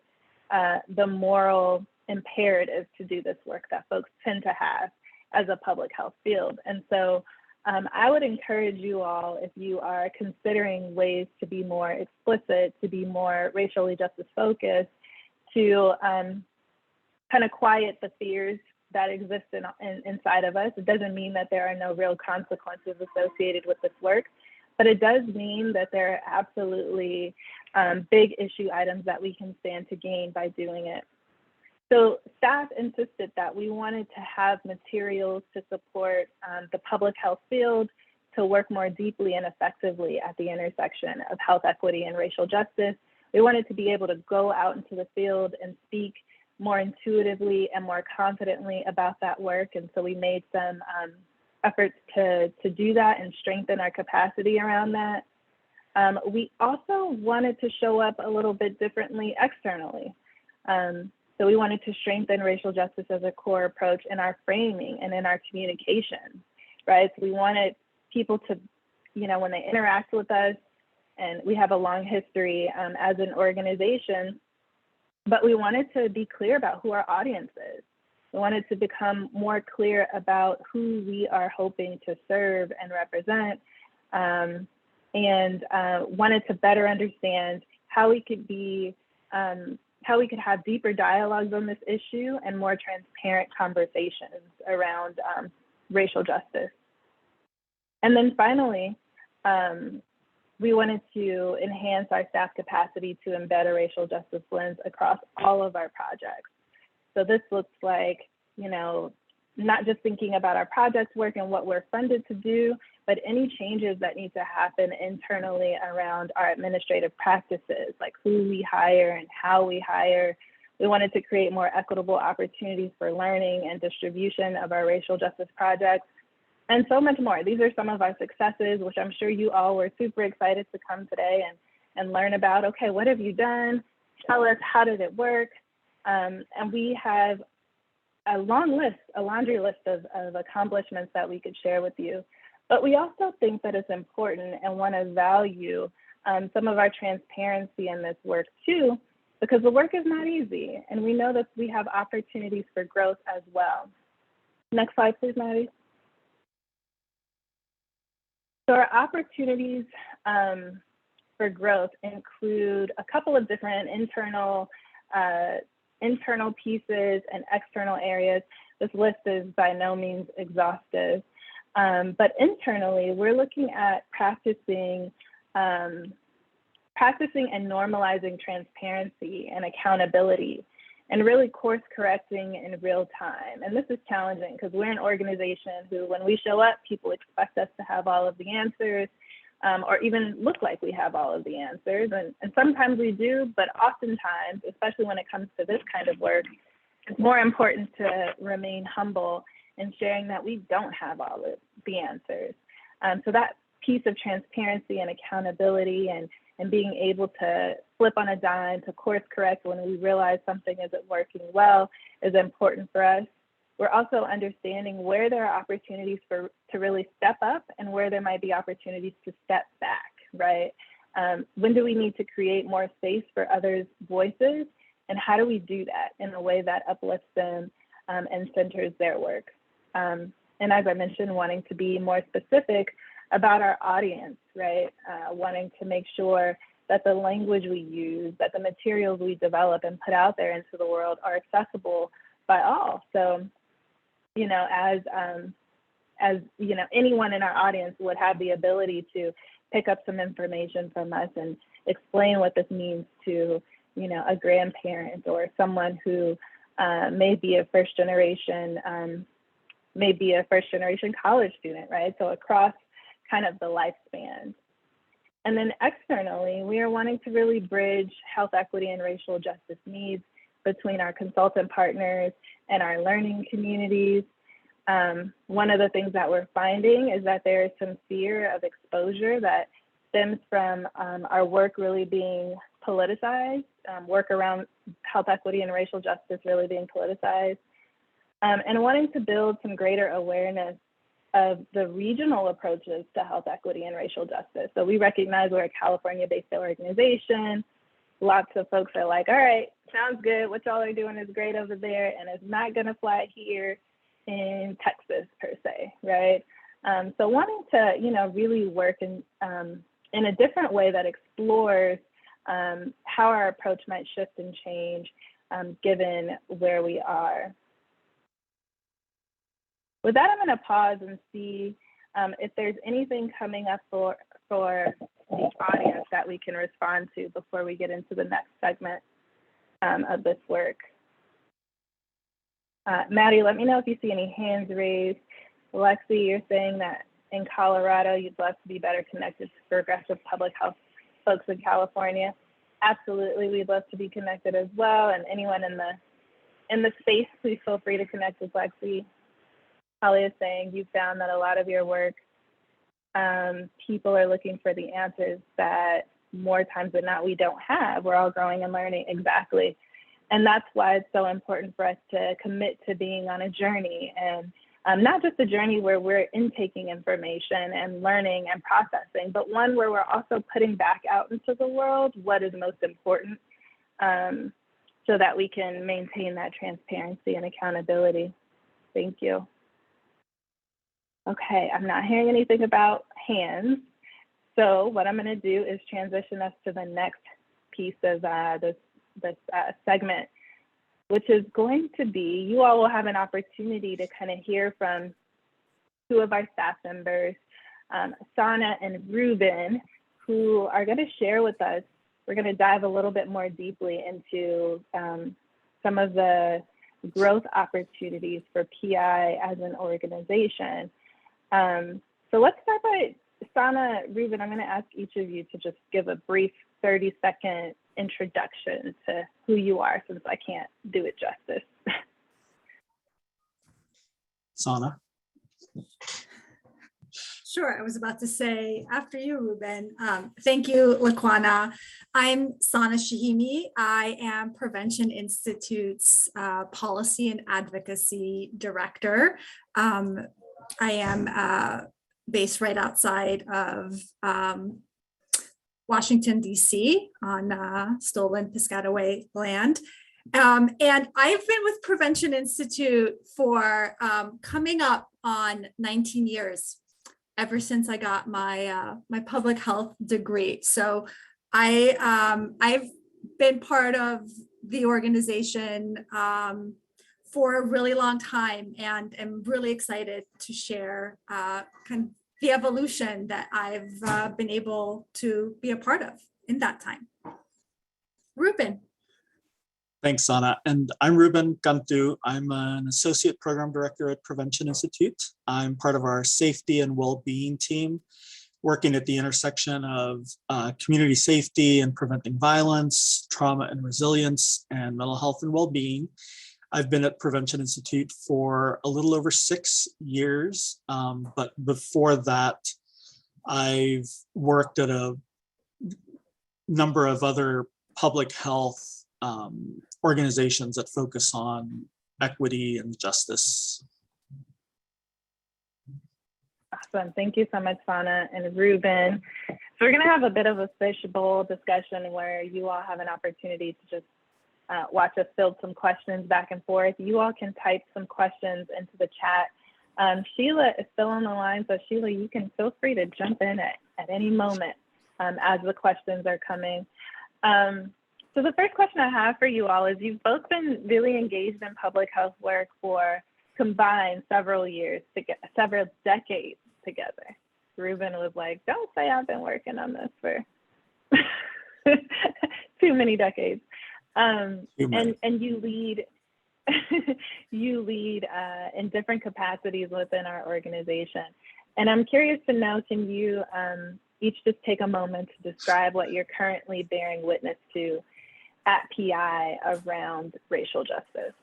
the moral imperative to do this work that folks tend to have as a public health field. And so I would encourage you all, if you are considering ways to be more explicit, to be more racially justice focused, to kind of quiet the fears that exist inside of us. It doesn't mean that there are no real consequences associated with this work, but it does mean that there are absolutely big issue items that we can stand to gain by doing it. So staff insisted that we wanted to have materials to support the public health field to work more deeply and effectively at the intersection of health equity and racial justice. We wanted to be able to go out into the field and speak more intuitively and more confidently about that work. And so we made some efforts to do that and strengthen our capacity around that. We also wanted to show up a little bit differently externally. So we wanted to strengthen racial justice as a core approach in our framing and in our communication, right? So we wanted people to, you know, when they interact with us, and we have a long history as an organization, but we wanted to be clear about who our audience is. We wanted to become more clear about who we are hoping to serve and represent, and wanted to better understand how we could be how we could have deeper dialogues on this issue and more transparent conversations around racial justice. And then finally, we wanted to enhance our staff capacity to embed a racial justice lens across all of our projects. So this looks like, you know, not just thinking about our project work and what we're funded to do, but any changes that need to happen internally around our administrative practices, like who we hire and how we hire. We wanted to create more equitable opportunities for learning and distribution of our racial justice projects, and so much more. These are some of our successes, which I'm sure you all were super excited to come today and learn about. Okay, what have you done? Tell us, how did it work? And we have a long list, a laundry list of accomplishments that we could share with you. But we also think that it's important and want to value some of our transparency in this work too, because the work is not easy. And we know that we have opportunities for growth as well. Next slide, please, Maddie. So our opportunities for growth include a couple of different internal pieces and external areas. This list is by no means exhaustive. But internally, we're looking at practicing and normalizing transparency and accountability, and really course correcting in real time. And this is challenging because we're an organization who, when we show up, people expect us to have all of the answers, or even look like we have all of the answers. And sometimes we do, but oftentimes, especially when it comes to this kind of work, it's more important to remain humble in sharing that we don't have all of the answers. So that piece of transparency and accountability and being able to flip on a dime, to course correct when we realize something isn't working well, is important for us. We're also understanding where there are opportunities to really step up and where there might be opportunities to step back, right? When do we need to create more space for others' voices? And how do we do that in a way that uplifts them and centers their work? And as I mentioned, wanting to be more specific about our audience, right? Wanting to make sure that the language we use, that the materials we develop and put out there into the world are accessible by all. So, you know, as you know, anyone in our audience would have the ability to pick up some information from us and explain what this means to, you know, a grandparent or someone who may be a first generation may be a first generation college student, right? So across kind of the lifespan. And then externally, we are wanting to really bridge health equity and racial justice needs between our consultant partners and our learning communities. One of the things that we're finding is that there is some fear of exposure that stems from our work really being politicized, work around health equity and racial justice really being politicized, and wanting to build some greater awareness of the regional approaches to health equity and racial justice. So we recognize we're a California-based organization. Lots of folks are like, all right, sounds good. What y'all are doing is great over there, and it's not gonna fly here in Texas per se, right? So wanting to, really work in a different way that explores how our approach might shift and change given where we are. With that, I'm going to pause and see if there's anything coming up for the audience that we can respond to before we get into the next segment of this work. Maddie, let me know if you see any hands raised. Lexi, you're saying that in Colorado, you'd love to be better connected to progressive public health folks in California. Absolutely, we'd love to be connected as well. And anyone in the space, please feel free to connect with Lexi. Holly is saying you found that a lot of your work, people are looking for the answers that more times than not we don't have. We're all growing and learning, exactly. And that's why it's so important for us to commit to being on a journey, and not just a journey where we're intaking information and learning and processing, but one where we're also putting back out into the world what is most important, so that we can maintain that transparency and accountability. Thank you. Okay, I'm not hearing anything about hands. So what I'm gonna do is transition us to the next piece of this segment, which is going to be, you all will have an opportunity to kind of hear from two of our staff members, Sana and Ruben, who are gonna share with us. We're gonna dive a little bit more deeply into some of the growth opportunities for PI as an organization. So let's start by Sana, Ruben, I'm gonna ask each of you to just give a brief 30-second introduction to who you are, since I can't do it justice. Sana. Sure, I was about to say after you, Ruben. Thank you, Laquana. I'm Sana Shahimi. I am Prevention Institute's Policy and Advocacy Director. I am based right outside of Washington, D.C. on stolen Piscataway land. And I've been with Prevention Institute for coming up on 19 years, ever since I got my my public health degree. So I've been part of the organization for a really long time, and am really excited to share kind of the evolution that I've been able to be a part of in that time. Ruben. Thanks, Sana. And I'm Ruben Gantu. I'm an associate program director at Prevention Institute. I'm part of our safety and well-being team, working at the intersection of community safety and preventing violence, trauma and resilience, and mental health and well-being. I've been at Prevention Institute for a little over 6 years, but before that, I've worked at a number of other public health organizations that focus on equity and justice. Awesome, thank you so much, Sana and Ruben. So we're gonna have a bit of a fishbowl discussion where you all have an opportunity to just watch us field some questions back and forth. You all can type some questions into the chat. Sheila is still on the line, so Sheila, you can feel free to jump in at any moment as the questions are coming. So the first question I have for you all is, you've both been really engaged in public health work for combined several years, several decades together. Ruben was like, don't say I've been working on this for too many decades. And you lead you lead in different capacities within our organization. And I'm curious to know, can you each just take a moment to describe what you're currently bearing witness to at PI around racial justice?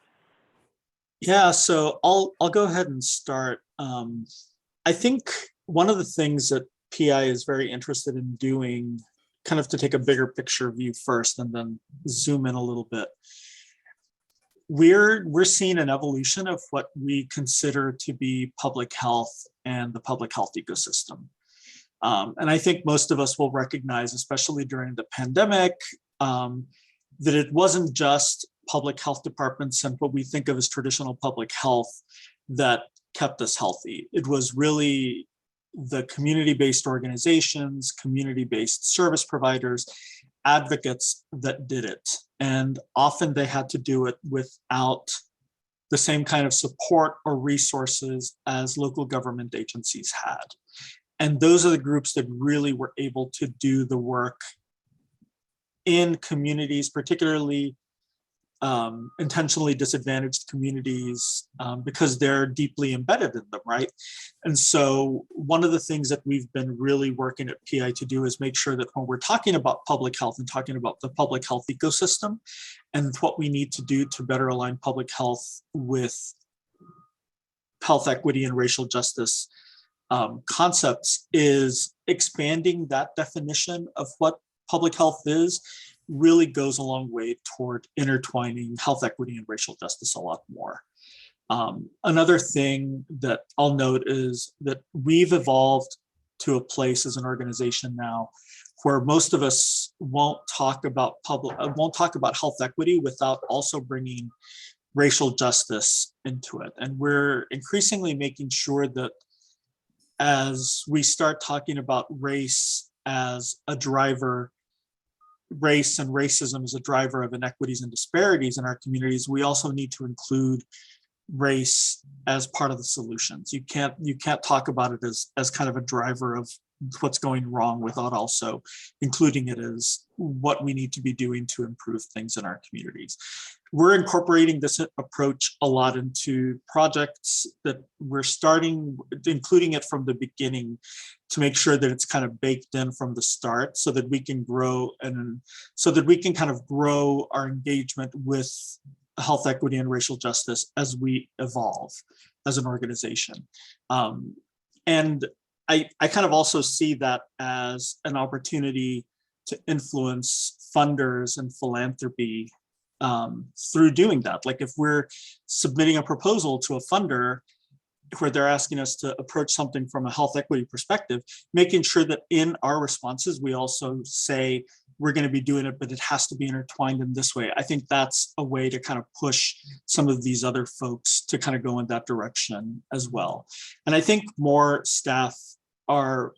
Yeah, so I'll go ahead and start. I think one of the things that PI is very interested in doing, kind of to take a bigger picture view first and then zoom in a little bit. We're seeing an evolution of what we consider to be public health and the public health ecosystem. And I think most of us will recognize, especially during the pandemic, that it wasn't just public health departments and what we think of as traditional public health that kept us healthy. It was really the community-based organizations, community-based service providers, advocates that did it. And often they had to do it without the same kind of support or resources as local government agencies had. And those are the groups that really were able to do the work in communities, particularly intentionally disadvantaged communities, because they're deeply embedded in them, right? And so one of the things that we've been really working at PI to do is make sure that when we're talking about public health and talking about the public health ecosystem and what we need to do to better align public health with health equity and racial justice concepts, is expanding that definition of what public health is really goes a long way toward intertwining health equity and racial justice a lot more. Another thing that I'll note is that we've evolved to a place as an organization now where most of us won't talk about health equity without also bringing racial justice into it. And we're increasingly making sure that as we start talking about race as a driver, race and racism as a driver of inequities and disparities in our communities, we also need to include race as part of the solutions. You can't talk about it as kind of a driver of what's going wrong without also including it as what we need to be doing to improve things in our communities. We're incorporating this approach a lot into projects that we're starting, including it from the beginning, to make sure that it's kind of baked in from the start so that we can grow and so that we can kind of grow our engagement with health equity and racial justice as we evolve as an organization. And I kind of also see that as an opportunity to influence funders and philanthropy through doing that. Like if we're submitting a proposal to a funder where they're asking us to approach something from a health equity perspective, making sure that in our responses, we also say, we're going to be doing it, but it has to be intertwined in this way. I think that's a way to kind of push some of these other folks to kind of go in that direction as well. And I think more staff are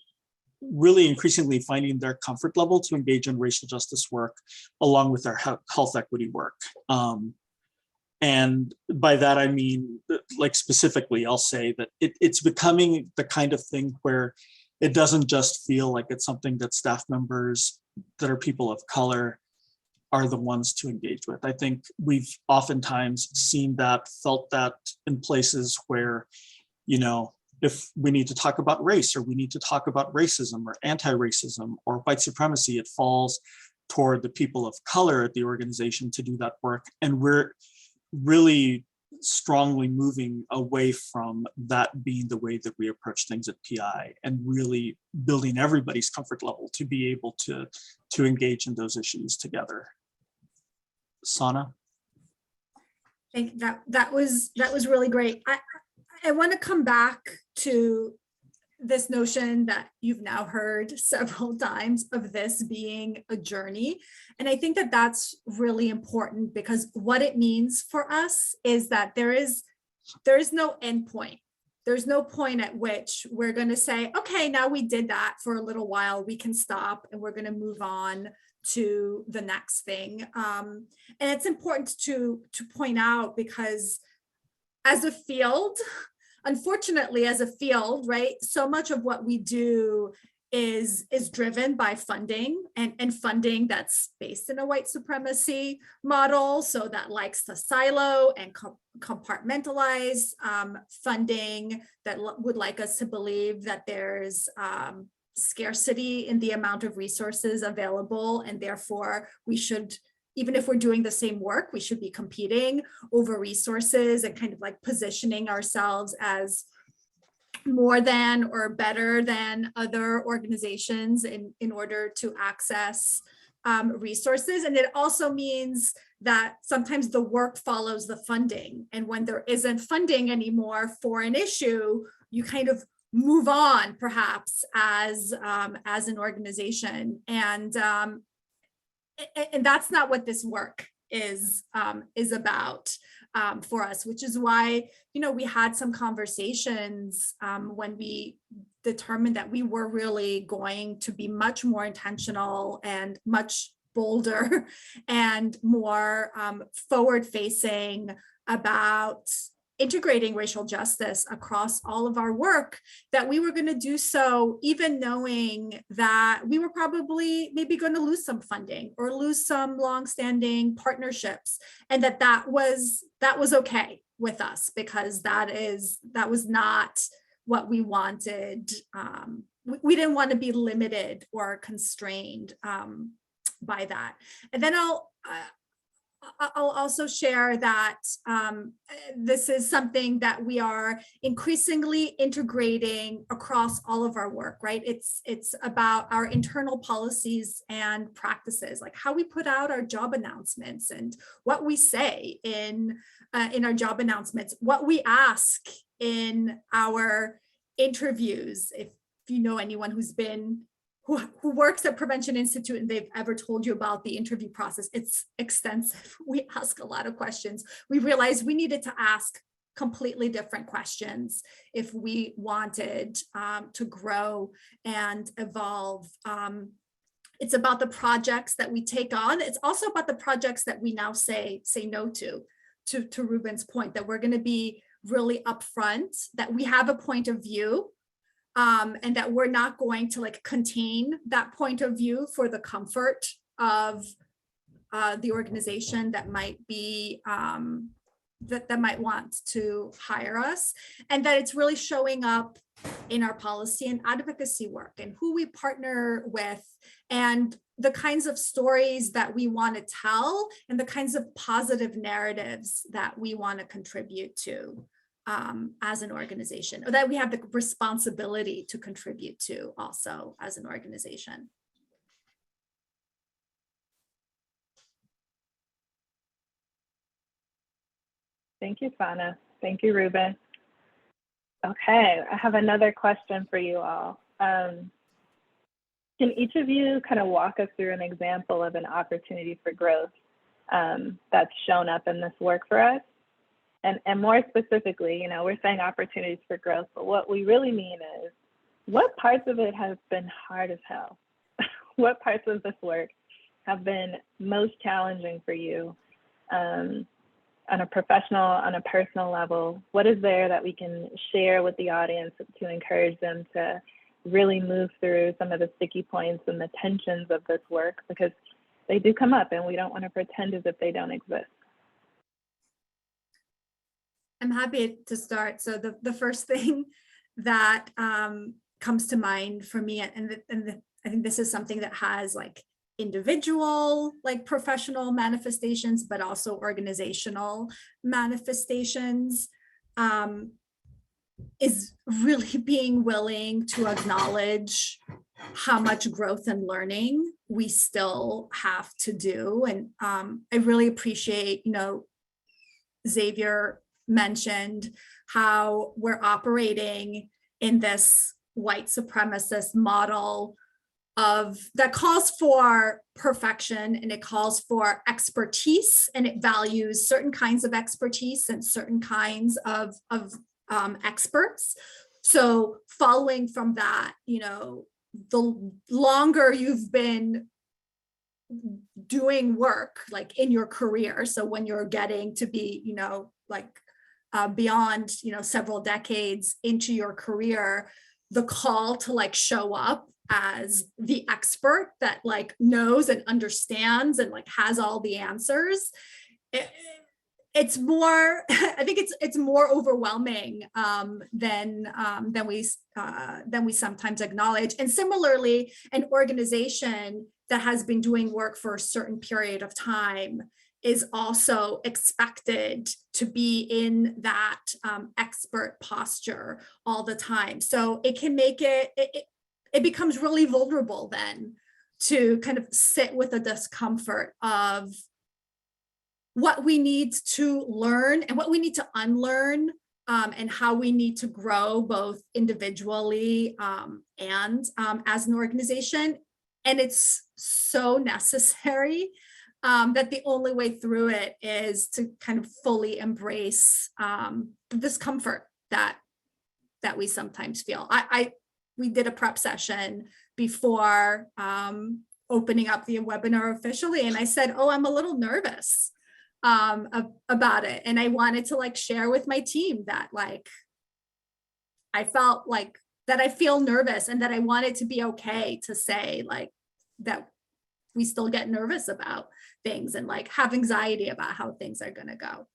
really increasingly finding their comfort level to engage in racial justice work along with their health equity work. And by that, I mean, like specifically, I'll say that it's becoming the kind of thing where it doesn't just feel like it's something that staff members that are people of color are the ones to engage with. I think we've oftentimes seen that, felt that in places where, you know, if we need to talk about race or we need to talk about racism or anti-racism or white supremacy, it falls toward the people of color at the organization to do that work. And we're really strongly moving away from that being the way that we approach things at PI and really building everybody's comfort level to be able to engage in those issues together. Sana? I think that was really great. I want to come back to this notion that you've now heard several times of this being a journey. And I think that that's really important because what it means for us is that there is no end point. There's no point at which we're going to say, okay, now we did that for a little while, we can stop and we're going to move on to the next thing. And it's important to point out because as a field, unfortunately, as a field, right, so much of what we do is driven by funding and funding that's based in a white supremacy model. So that likes to silo and compartmentalize funding that would like us to believe that there's scarcity in the amount of resources available. And therefore we should, even if we're doing the same work, we should be competing over resources and kind of like positioning ourselves as more than or better than other organizations in order to access resources. And it also means that sometimes the work follows the funding. And when there isn't funding anymore for an issue, you kind of move on perhaps as an organization. And that's not what this work is about for us, which is why, we had some conversations when we determined that we were really going to be much more intentional and much bolder and more forward-facing about integrating racial justice across all of our work, that we were going to do so even knowing that we were probably maybe going to lose some funding or lose some longstanding partnerships, and that was okay with us, because that was not what we wanted. We didn't want to be limited or constrained by that. And then I'll also share that this is something that we are increasingly integrating across all of our work, right? It's about our internal policies and practices, like how we put out our job announcements and what we say in our job announcements, what we ask in our interviews. If you know anyone who works at Prevention Institute and they've ever told you about the interview process, it's extensive. We ask a lot of questions. We realized we needed to ask completely different questions if we wanted to grow and evolve. It's about the projects that we take on. It's also about the projects that we now say no to Ruben's point, that we're going to be really upfront, that we have a point of view, and that we're not going to contain that point of view for the comfort of the organization that might be that might want to hire us, and that it's really showing up in our policy and advocacy work and who we partner with and the kinds of stories that we want to tell and the kinds of positive narratives that we want to contribute to as an organization, or that we have the responsibility to contribute to also as an organization. Thank you, Sana. Thank you, Ruben. Okay, I have another question for you all. Can each of you kind of walk us through an example of an opportunity for growth that's shown up in this work for us? And more specifically, we're saying opportunities for growth, but what we really mean is, what parts of it have been hard as hell? What parts of this work have been most challenging for you on a professional, on a personal level? What is there that we can share with the audience to encourage them to really move through some of the sticky points and the tensions of this work? Because they do come up and we don't want to pretend as if they don't exist. I'm happy to start. So the first thing that comes to mind for me, and I think this is something that has individual, professional manifestations, but also organizational manifestations, is really being willing to acknowledge how much growth and learning we still have to do. And I really appreciate, Xavier mentioned how we're operating in this white supremacist model that calls for perfection, and it calls for expertise, and it values certain kinds of expertise and certain kinds of experts. So following from that, the longer you've been doing work in your career, so when you're getting to be beyond several decades into your career, the call to show up as the expert that like knows and understands and like has all the answers. It's more, I think it's more overwhelming than we sometimes acknowledge. And similarly, an organization that has been doing work for a certain period of time is also expected to be in that expert posture all the time. So it can make it becomes really vulnerable then to kind of sit with the discomfort of what we need to learn and what we need to unlearn, and how we need to grow both individually and as an organization. And it's so necessary that the only way through it is to kind of fully embrace the discomfort that we sometimes feel. We did a prep session before opening up the webinar officially, and I said, oh, I'm a little nervous about it. And I wanted to like share with my team that like, I felt like that I feel nervous and that I want it to be okay to say like that we still get nervous about things and like have anxiety about how things are going to go.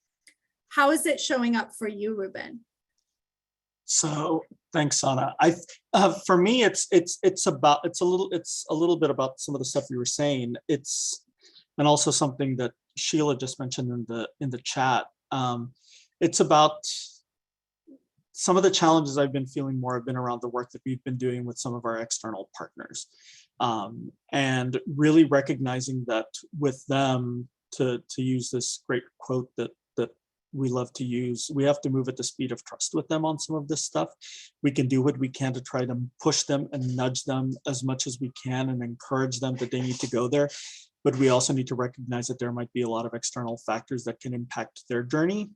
How is it showing up for you, Ruben? So thanks, Sana. For me, it's a little bit about some of the stuff you were saying. And also something that Sheila just mentioned in the chat. It's about some of the challenges I've been feeling more have been around the work that we've been doing with some of our external partners, and really recognizing that with them, to use this great quote that we love to use, we have to move at the speed of trust with them on some of this stuff. We can do what we can to try to push them and nudge them as much as we can and encourage them that they need to go there. But we also need to recognize that there might be a lot of external factors that can impact their journey.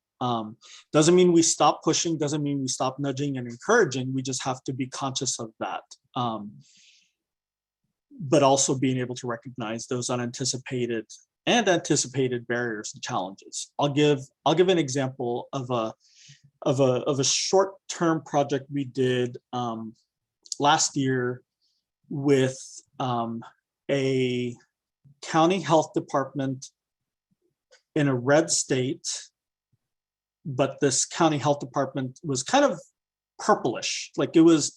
Doesn't mean we stop pushing, doesn't mean we stop nudging and encouraging. We just have to be conscious of that. But also being able to recognize those unanticipated and anticipated barriers and challenges. I'll give an example of a short-term project we did last year with a county health department in a red state, but this county health department was kind of purplish. Like it was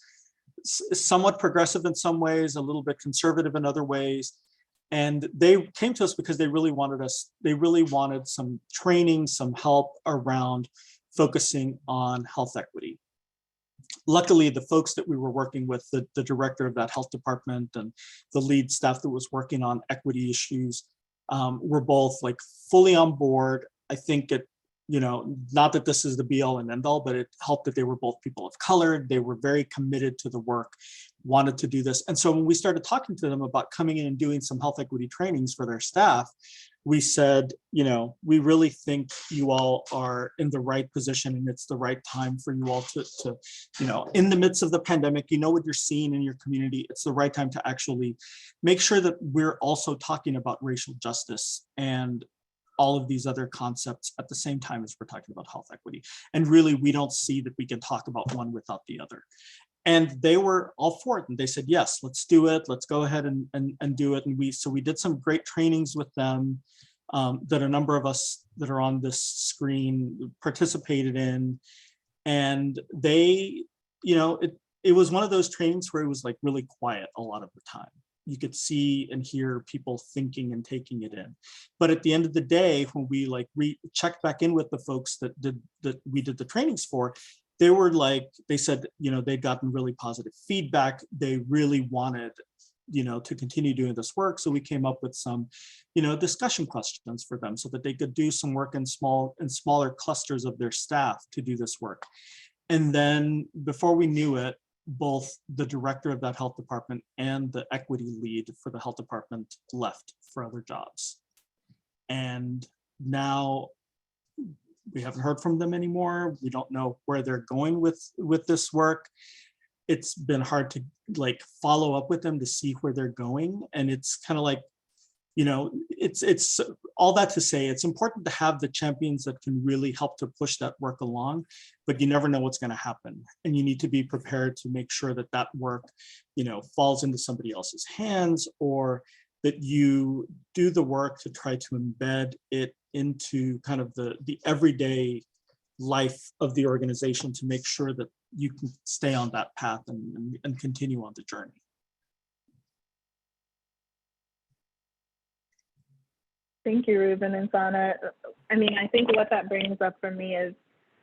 somewhat progressive in some ways, a little bit conservative in other ways. And they came to us because they really wanted some training, some help around focusing on health equity. Luckily, the folks that we were working with, the director of that health department and the lead staff that was working on equity issues, were both like fully on board. I think not that this is the be all and end all, but it helped that they were both people of color. They were very committed to the work, wanted to do this. And so when we started talking to them about coming in and doing some health equity trainings for their staff, we said, we really think you all are in the right position and it's the right time for you all to in the midst of the pandemic, what you're seeing in your community, it's the right time to actually make sure that we're also talking about racial justice and all of these other concepts at the same time as we're talking about health equity. And really, we don't see that we can talk about one without the other. And they were all for it. And they said, yes, let's do it. Let's go ahead and do it. And we did some great trainings with them that a number of us that are on this screen participated in. And they, it was one of those trainings where it was like really quiet a lot of the time. You could see and hear people thinking and taking it in. But at the end of the day, when we checked back in with the folks that we did the trainings for, they said, they'd gotten really positive feedback. They really wanted, to continue doing this work. So we came up with some, discussion questions for them so that they could do some work in smaller clusters of their staff to do this work. And then before we knew it, both the director of that health department and the equity lead for the health department left for other jobs. And now we haven't heard from them anymore. We don't know where they're going with this work. It's been hard to follow up with them to see where they're going. And it's kind of like, it's all that to say, it's important to have the champions that can really help to push that work along, but you never know what's going to happen. And you need to be prepared to make sure that that work, falls into somebody else's hands, or that you do the work to try to embed it into kind of the everyday life of the organization to make sure that you can stay on that path and continue on the journey. Thank you, Ruben and Sana. I mean, I think what that brings up for me is,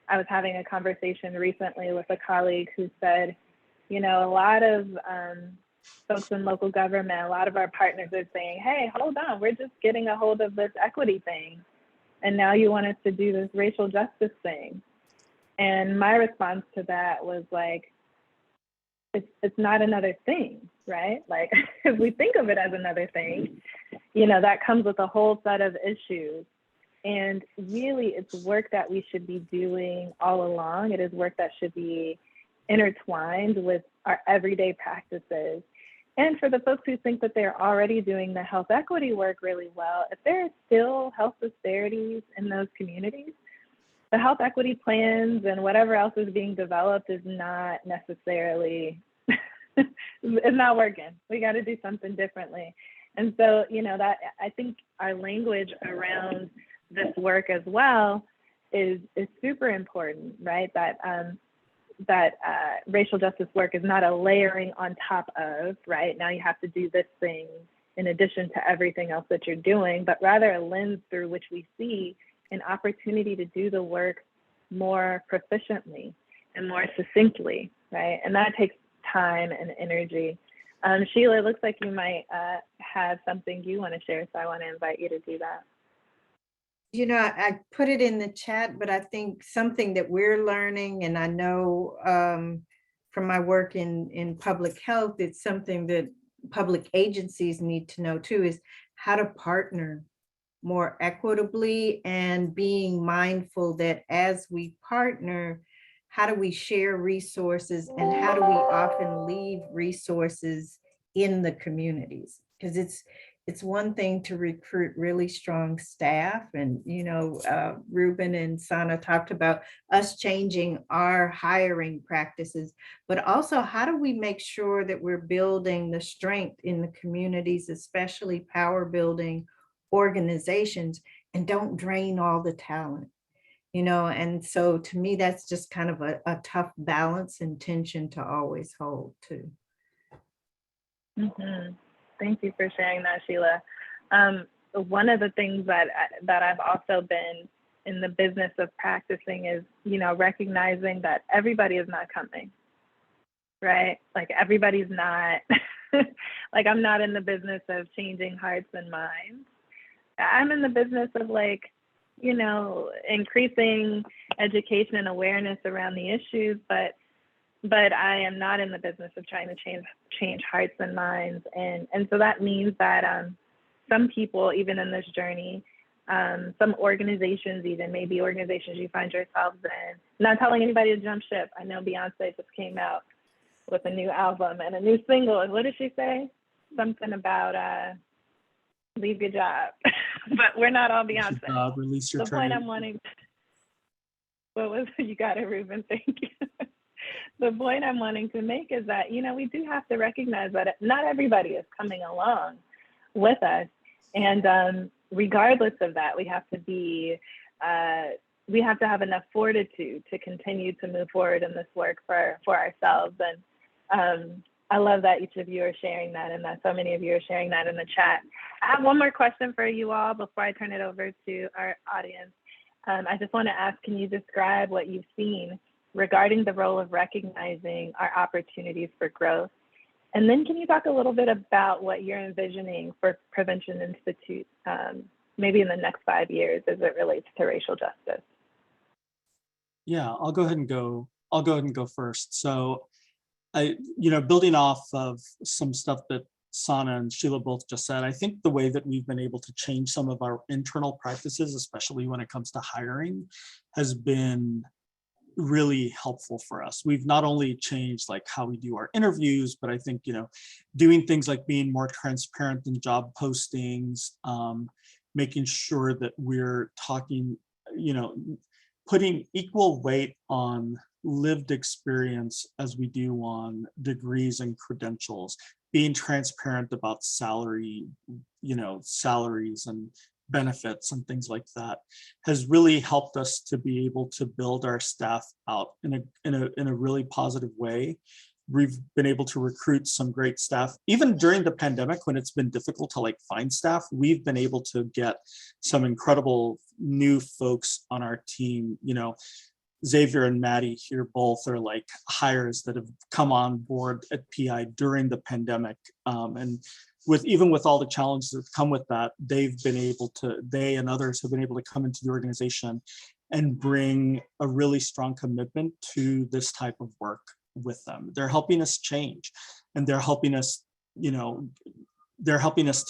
I was having a conversation recently with a colleague who said, a lot of folks in local government, a lot of our partners are saying, hey, hold on, we're just getting a hold of this equity thing. And now you want us to do this racial justice thing. And my response to that was like, it's not another thing, right? Like, if we think of it as another thing, that comes with a whole set of issues. And really, it's work that we should be doing all along. It is work that should be intertwined with our everyday practices. And for the folks who think that they're already doing the health equity work really well, if there are still health disparities in those communities, the health equity plans and whatever else is being developed is not necessarily, it's not working. We got to do something differently. And so, that I think our language around this work as well is super important, right? That racial justice work is not a layering on top of, right? Now you have to do this thing in addition to everything else that you're doing, but rather a lens through which we see an opportunity to do the work more proficiently and more succinctly, right? And that takes time and energy. Sheila, it looks like you might have something you want to share, so I want to invite you to do that. I put it in the chat, but I think something that we're learning, and I know from my work in public health, it's something that public agencies need to know too, is how to partner more equitably, and being mindful that as we partner, how do we share resources, and how do we often leave resources in the communities? Because it's one thing to recruit really strong staff, and Ruben and Sana talked about us changing our hiring practices, but also how do we make sure that we're building the strength in the communities, especially power building organizations, and don't drain all the talent. And so to me, that's just kind of a tough balance and tension to always hold too. Mm-hmm. Thank you for sharing that, Sheila. One of the things that I've also been in the business of practicing is, recognizing that everybody is not coming, right? Like, everybody's not, like, I'm not in the business of changing hearts and minds. I'm in the business of increasing education and awareness around the issues, but I am not in the business of trying to change hearts and minds. And so that means that some people, even in this journey, some organizations, even maybe organizations you find yourselves in, not telling anybody to jump ship. I know Beyonce just came out with a new album and a new single. And what did she say? Something about leave your job. But we're not all Beyonce. Release your The point trade. I'm wanting, you got it, Ruben, thank you. The point I'm wanting to make is that, we do have to recognize that not everybody is coming along with us. And regardless of that, we have to have enough fortitude to continue to move forward in this work for ourselves. And I love that each of you are sharing that, and that so many of you are sharing that in the chat. I have one more question for you all before I turn it over to our audience. I just want to ask, can you describe what you've seen regarding the role of recognizing our opportunities for growth? And then can you talk a little bit about what you're envisioning for Prevention Institute, maybe in the next 5 years as it relates to racial justice? Yeah, I'll go ahead and go first. So building off of some stuff that Sana and Sheila both just said, I think the way that we've been able to change some of our internal practices, especially when it comes to hiring, has been really helpful for us. We've not only changed like how we do our interviews, but I think, doing things like being more transparent in job postings, making sure that we're talking, putting equal weight on lived experience as we do on degrees and credentials, being transparent about salaries and benefits and things like that has really helped us to be able to build our staff out in a really positive way. We've been able to recruit some great staff. Even during the pandemic, when it's been difficult to like find staff, we've been able to get some incredible new folks on our team. Xavier and Maddie here both are like hires that have come on board at PI during the pandemic. And with all the challenges that come with that, they and others have been able to come into the organization and bring a really strong commitment to this type of work with them. They're helping us change, and they're helping us to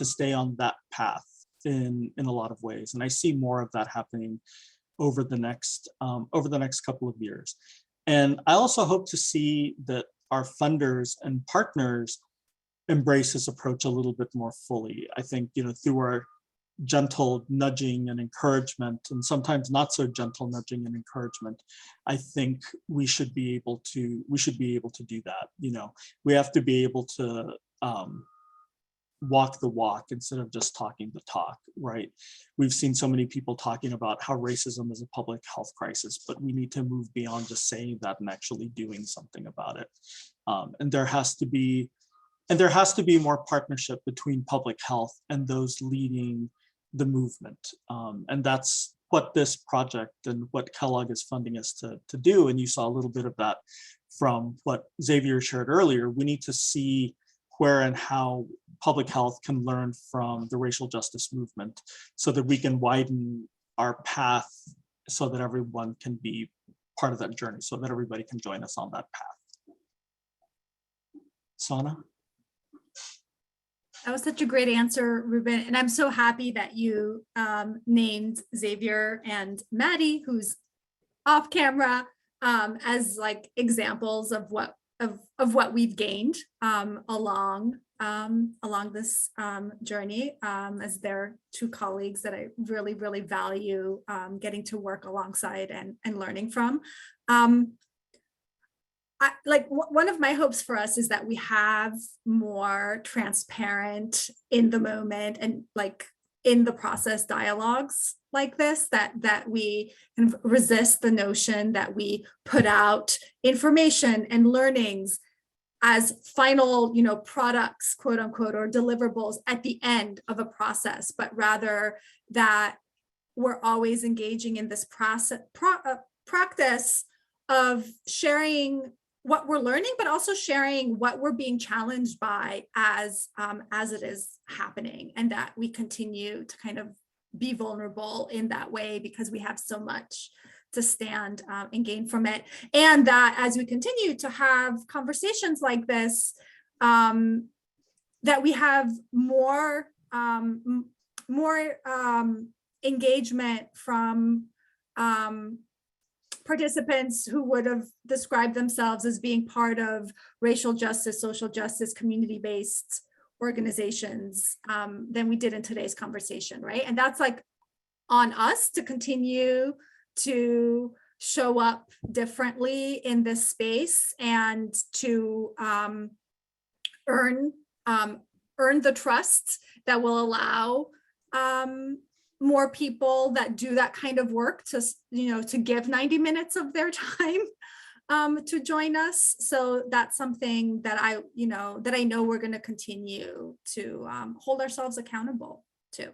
stay on that path in a lot of ways. And I see more of that happening over the next couple of years. And I also hope to see that our funders and partners embrace this approach a little bit more fully. I think, through our gentle nudging and encouragement, and sometimes not so gentle nudging and encouragement, I think we should be able to do that. We have to be able to walk the walk instead of just talking the talk, right? We've seen so many people talking about how racism is a public health crisis, but we need to move beyond just saying that and actually doing something about it. And there has to be more partnership between public health and those leading the movement. And that's what this project and what Kellogg is funding us to do. And you saw a little bit of that from what Xavier shared earlier. We need to see where and how public health can learn from the racial justice movement so that we can widen our path so that everyone can be part of that journey, so that everybody can join us on that path. Sana? That was such a great answer, Ruben. And I'm so happy that you named Xavier and Maddie, who's off camera, as like examples of what we've gained along this journey, as they're two colleagues that I really, really value getting to work alongside and learning from. One of my hopes for us is that we have more transparent in the moment and like in the process dialogues like this, that we can resist the notion that we put out information and learnings as final, products, quote unquote, or deliverables at the end of a process, but rather that we're always engaging in this practice of sharing what we're learning, but also sharing what we're being challenged by as it is happening, and that we continue to kind of be vulnerable in that way because we have so much to stand and gain from it. And that as we continue to have conversations like this, that we have more engagement from participants who would have described themselves as being part of racial justice, social justice, community-based organizations than we did in today's conversation, right? And that's like on us to continue to show up differently in this space and to earn the trust that will allow more people that do that kind of work to give 90 minutes of their time to join us. So that's something that I know we're going to continue to hold ourselves accountable to.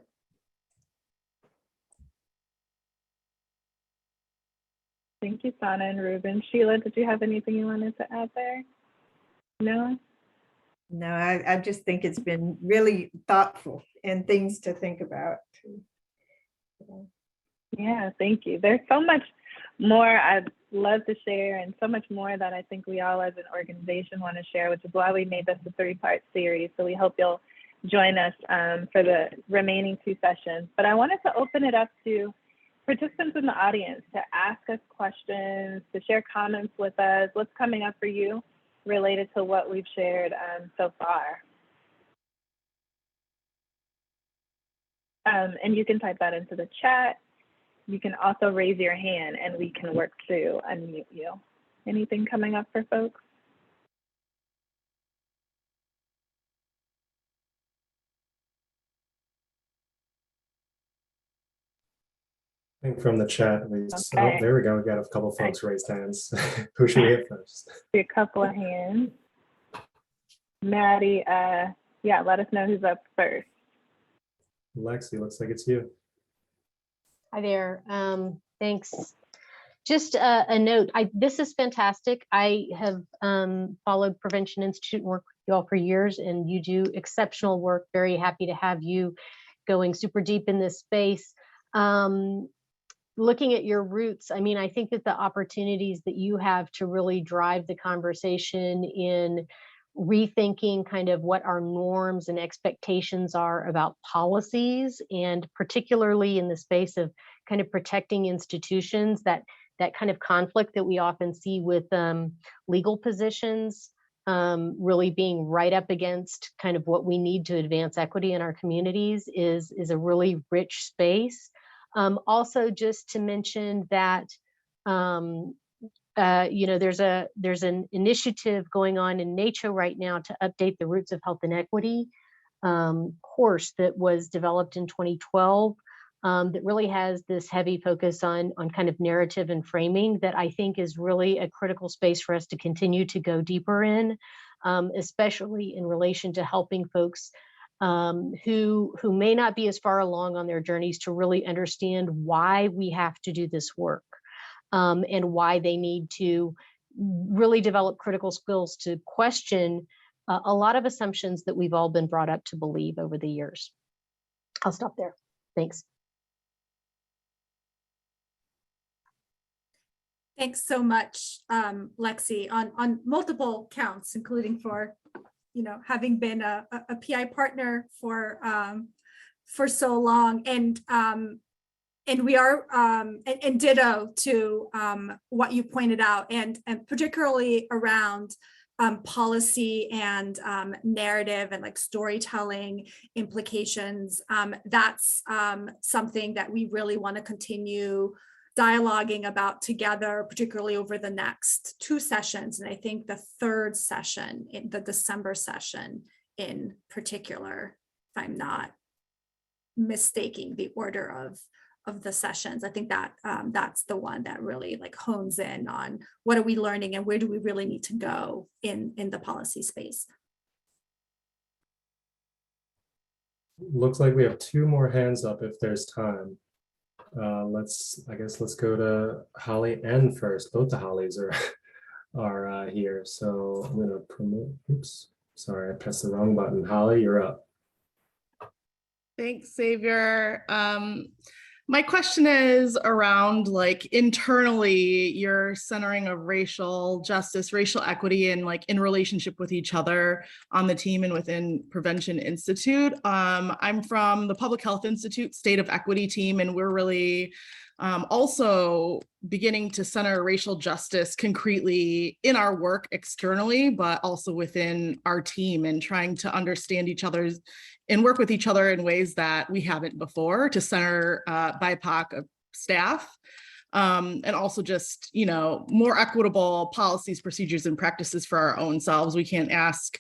Thank you, Sana and Ruben. Sheila, did you have anything you wanted to add there? No? No, I just think it's been really thoughtful and things to think about. Yeah, thank you. There's so much more I'd love to share, and so much more that I think we all as an organization want to share, which is why we made this a 3-part series. So we hope you'll join us for the remaining 2 sessions. But I wanted to open it up to participants in the audience to ask us questions, to share comments with us. What's coming up for you related to what we've shared so far? And you can type that into the chat. You can also raise your hand and we can work to unmute you. Anything coming up for folks? I think from the chat, Okay. there we go. We got a couple folks raised hands. Who should we hit first? A couple of hands. Maddie, yeah, let us know who's up first. Lexi, looks like it's you. Hi there. Thanks. Just a note. This is fantastic. I have followed Prevention Institute and worked with you all for years, and you do exceptional work. Very happy to have you going super deep in this space. Looking at your roots, I mean, I think that the opportunities that you have to really drive the conversation in rethinking kind of what our norms and expectations are about policies, and particularly in the space of kind of protecting institutions, that kind of conflict that we often see with legal positions really being right up against kind of what we need to advance equity in our communities is a really rich space. Also, just to mention that you know, there's an initiative going on in NACCHO right now to update the Roots of Health and Equity course that was developed in 2012 that really has this heavy focus on kind of narrative and framing that I think is really a critical space for us to continue to go deeper in, especially in relation to helping folks who may not be as far along on their journeys to really understand why we have to do this work. And why they need to really develop critical skills to question a lot of assumptions that we've all been brought up to believe over the years. I'll stop there. Thanks. Thanks so much, Lexi, on multiple counts, including for, you know, having been a PI partner for so long, and we are and ditto to what you pointed out, and particularly around policy and narrative and like storytelling implications. That's something that we really want to continue dialoguing about together, particularly over the next 2 sessions. And I think the 3rd session, in the December session in particular, if I'm not mistaking the order of the sessions. I think that that's the one that really like hones in on what are we learning and where do we really need to go in the policy space. Looks like we have 2 more hands up if there's time. I guess let's go to Holly N first. Both the Hollies are here. So I'm gonna promote. Oops, sorry, I pressed the wrong button. Holly, you're up. Thanks, Xavier. My question is around like internally, your centering of racial justice, racial equity, and like in relationship with each other on the team and within Prevention Institute. I'm from the Public Health Institute State of Equity team, and we're really also beginning to center racial justice concretely in our work externally, but also within our team, and trying to understand each other's and work with each other in ways that we haven't before to center BIPOC staff. And also just, you know, more equitable policies, procedures, and practices for our own selves. We can't ask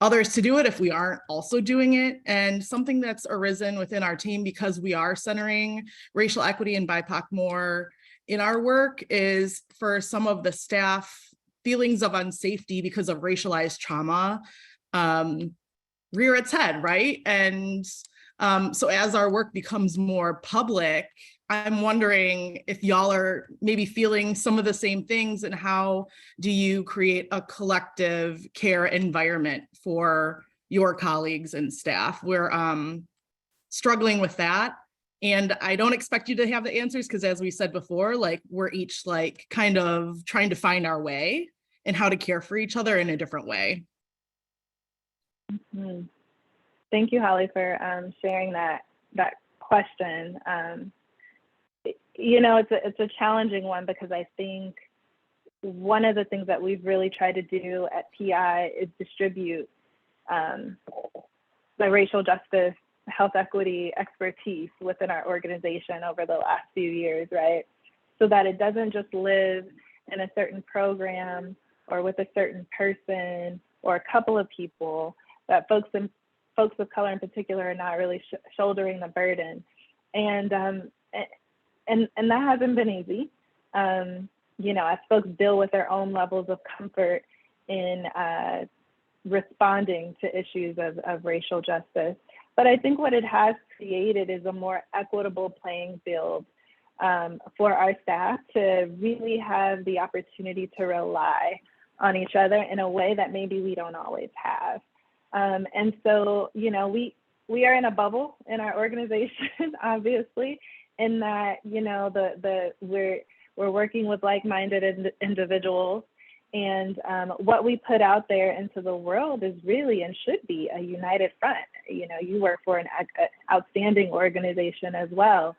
others to do it if we aren't also doing it. And something that's arisen within our team, because we are centering racial equity and BIPOC more in our work, is for some of the staff feelings of unsafety because of racialized trauma rear its head, right? And so as our work becomes more public, I'm wondering if y'all are maybe feeling some of the same things, and how do you create a collective care environment for your colleagues and staff? We're struggling with that. And I don't expect you to have the answers, because as we said before, like we're each like kind of trying to find our way and how to care for each other in a different way. Mm-hmm. Thank you, Holly, for sharing that question. you know, it's a challenging one, because I think one of the things that we've really tried to do at PI is distribute the racial justice, health equity expertise within our organization over the last few years, right? So that it doesn't just live in a certain program or with a certain person or a couple of people, that folks of color in particular are not really shouldering the burden. And that hasn't been easy. You know, as folks deal with their own levels of comfort in responding to issues of racial justice. But I think what it has created is a more equitable playing field for our staff to really have the opportunity to rely on each other in a way that maybe we don't always have. And so, you know, we are in a bubble in our organization, obviously, in that, you know, we're working with like-minded individuals, and what we put out there into the world is really and should be a united front. You know, you work for an outstanding organization as well,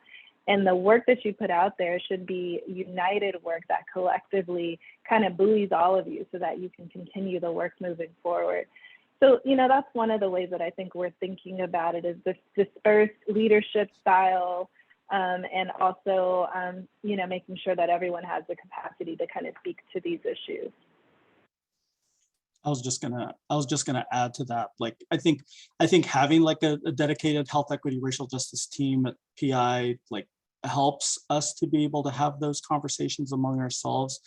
and the work that you put out there should be united work that collectively kind of buoys all of you so that you can continue the work moving forward. So, you know, that's one of the ways that I think we're thinking about it, is this dispersed leadership style, and also, you know, making sure that everyone has the capacity to kind of speak to these issues. I was just gonna add to that. Like, I think having like a dedicated health equity racial justice team at PI like helps us to be able to have those conversations among ourselves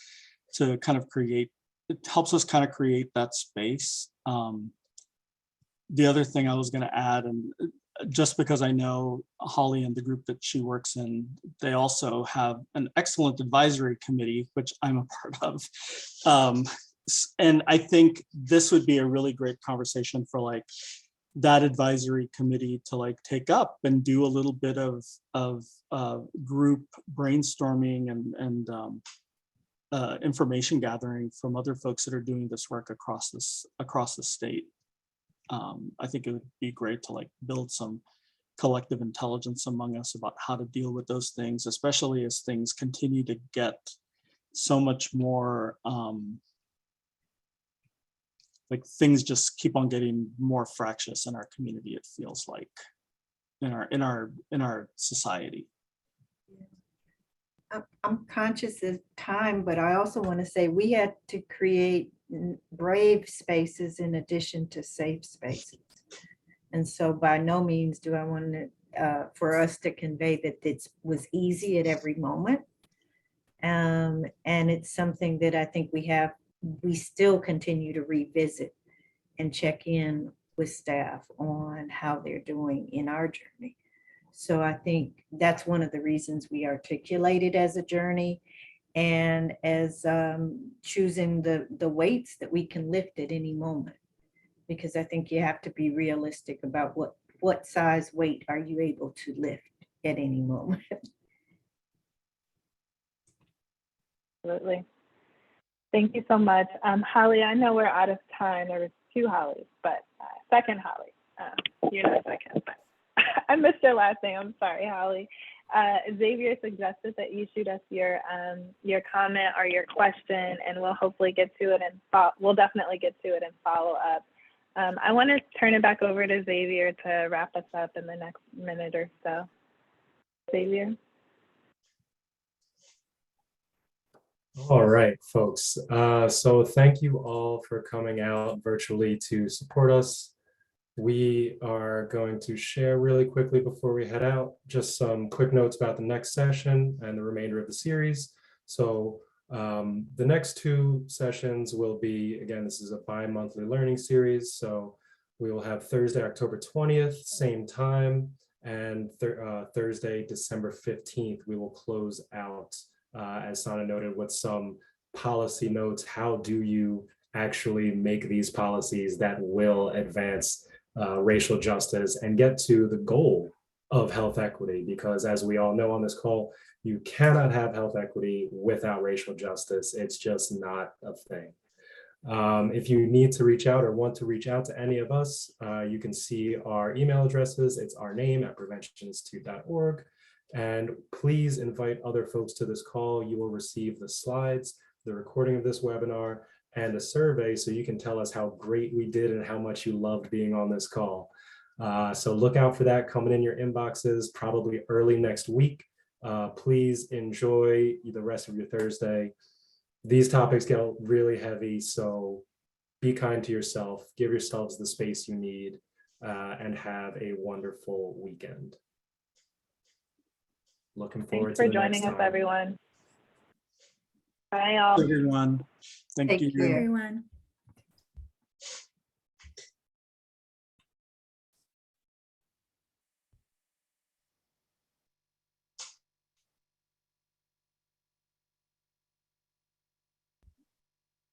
to kind of create, it helps us kind of create that space. The other thing I was gonna add, and just because I know Holly and the group that she works in, they also have an excellent advisory committee, which I'm a part of. And I think this would be a really great conversation for like that advisory committee to like take up and do a little bit of group brainstorming and information gathering from other folks that are doing this work across the state. I think it would be great to like build some collective intelligence among us about how to deal with those things, especially as things continue to get so much more, like things just keep on getting more fractious in our community, it feels like, in our society. I'm conscious of time, but I also want to say we had to create brave spaces in addition to safe spaces. And so by no means do I want to, for us to convey that it was easy at every moment. And it's something that I think we still continue to revisit and check in with staff on how they're doing in our journey. So I think that's one of the reasons we articulate it as a journey, and as choosing the weights that we can lift at any moment, because I think you have to be realistic about what size weight are you able to lift at any moment. Absolutely. Thank you so much. Holly, I know we're out of time. There was two Hollys, but second Holly, you're not second, but I missed your last name. I'm sorry, Holly. Xavier suggested that you shoot us your comment or your question, and we'll hopefully get to it, and we'll definitely get to it and follow up. I want to turn it back over to Xavier to wrap us up in the next minute or so. Xavier. All right, folks. So thank you all for coming out virtually to support us. We are going to share really quickly before we head out, just some quick notes about the next session and the remainder of the series. So the next two sessions will be, again, this is a bi-monthly learning series. So we will have Thursday, October 20th, same time, and Thursday, December 15th, we will close out, as Sana noted, with some policy notes. How do you actually make these policies that will advance racial justice and get to the goal of health equity? Because as we all know on this call, you cannot have health equity without racial justice. It's just not a thing. If you need to reach out or want to reach out to any of us, you can see our email addresses. It's our name at preventioninstitute.org. And please invite other folks to this call. You will receive the slides, the recording of this webinar, and a survey so you can tell us how great we did and how much you loved being on this call. So look out for that coming in your inboxes probably early next week. Please enjoy the rest of your Thursday. These topics get really heavy, so be kind to yourself, give yourselves the space you need, and have a wonderful weekend. Looking forward Thanks to for the next joining us, time. everyone. Bye, all. Everyone, thank Take you. care. Everyone.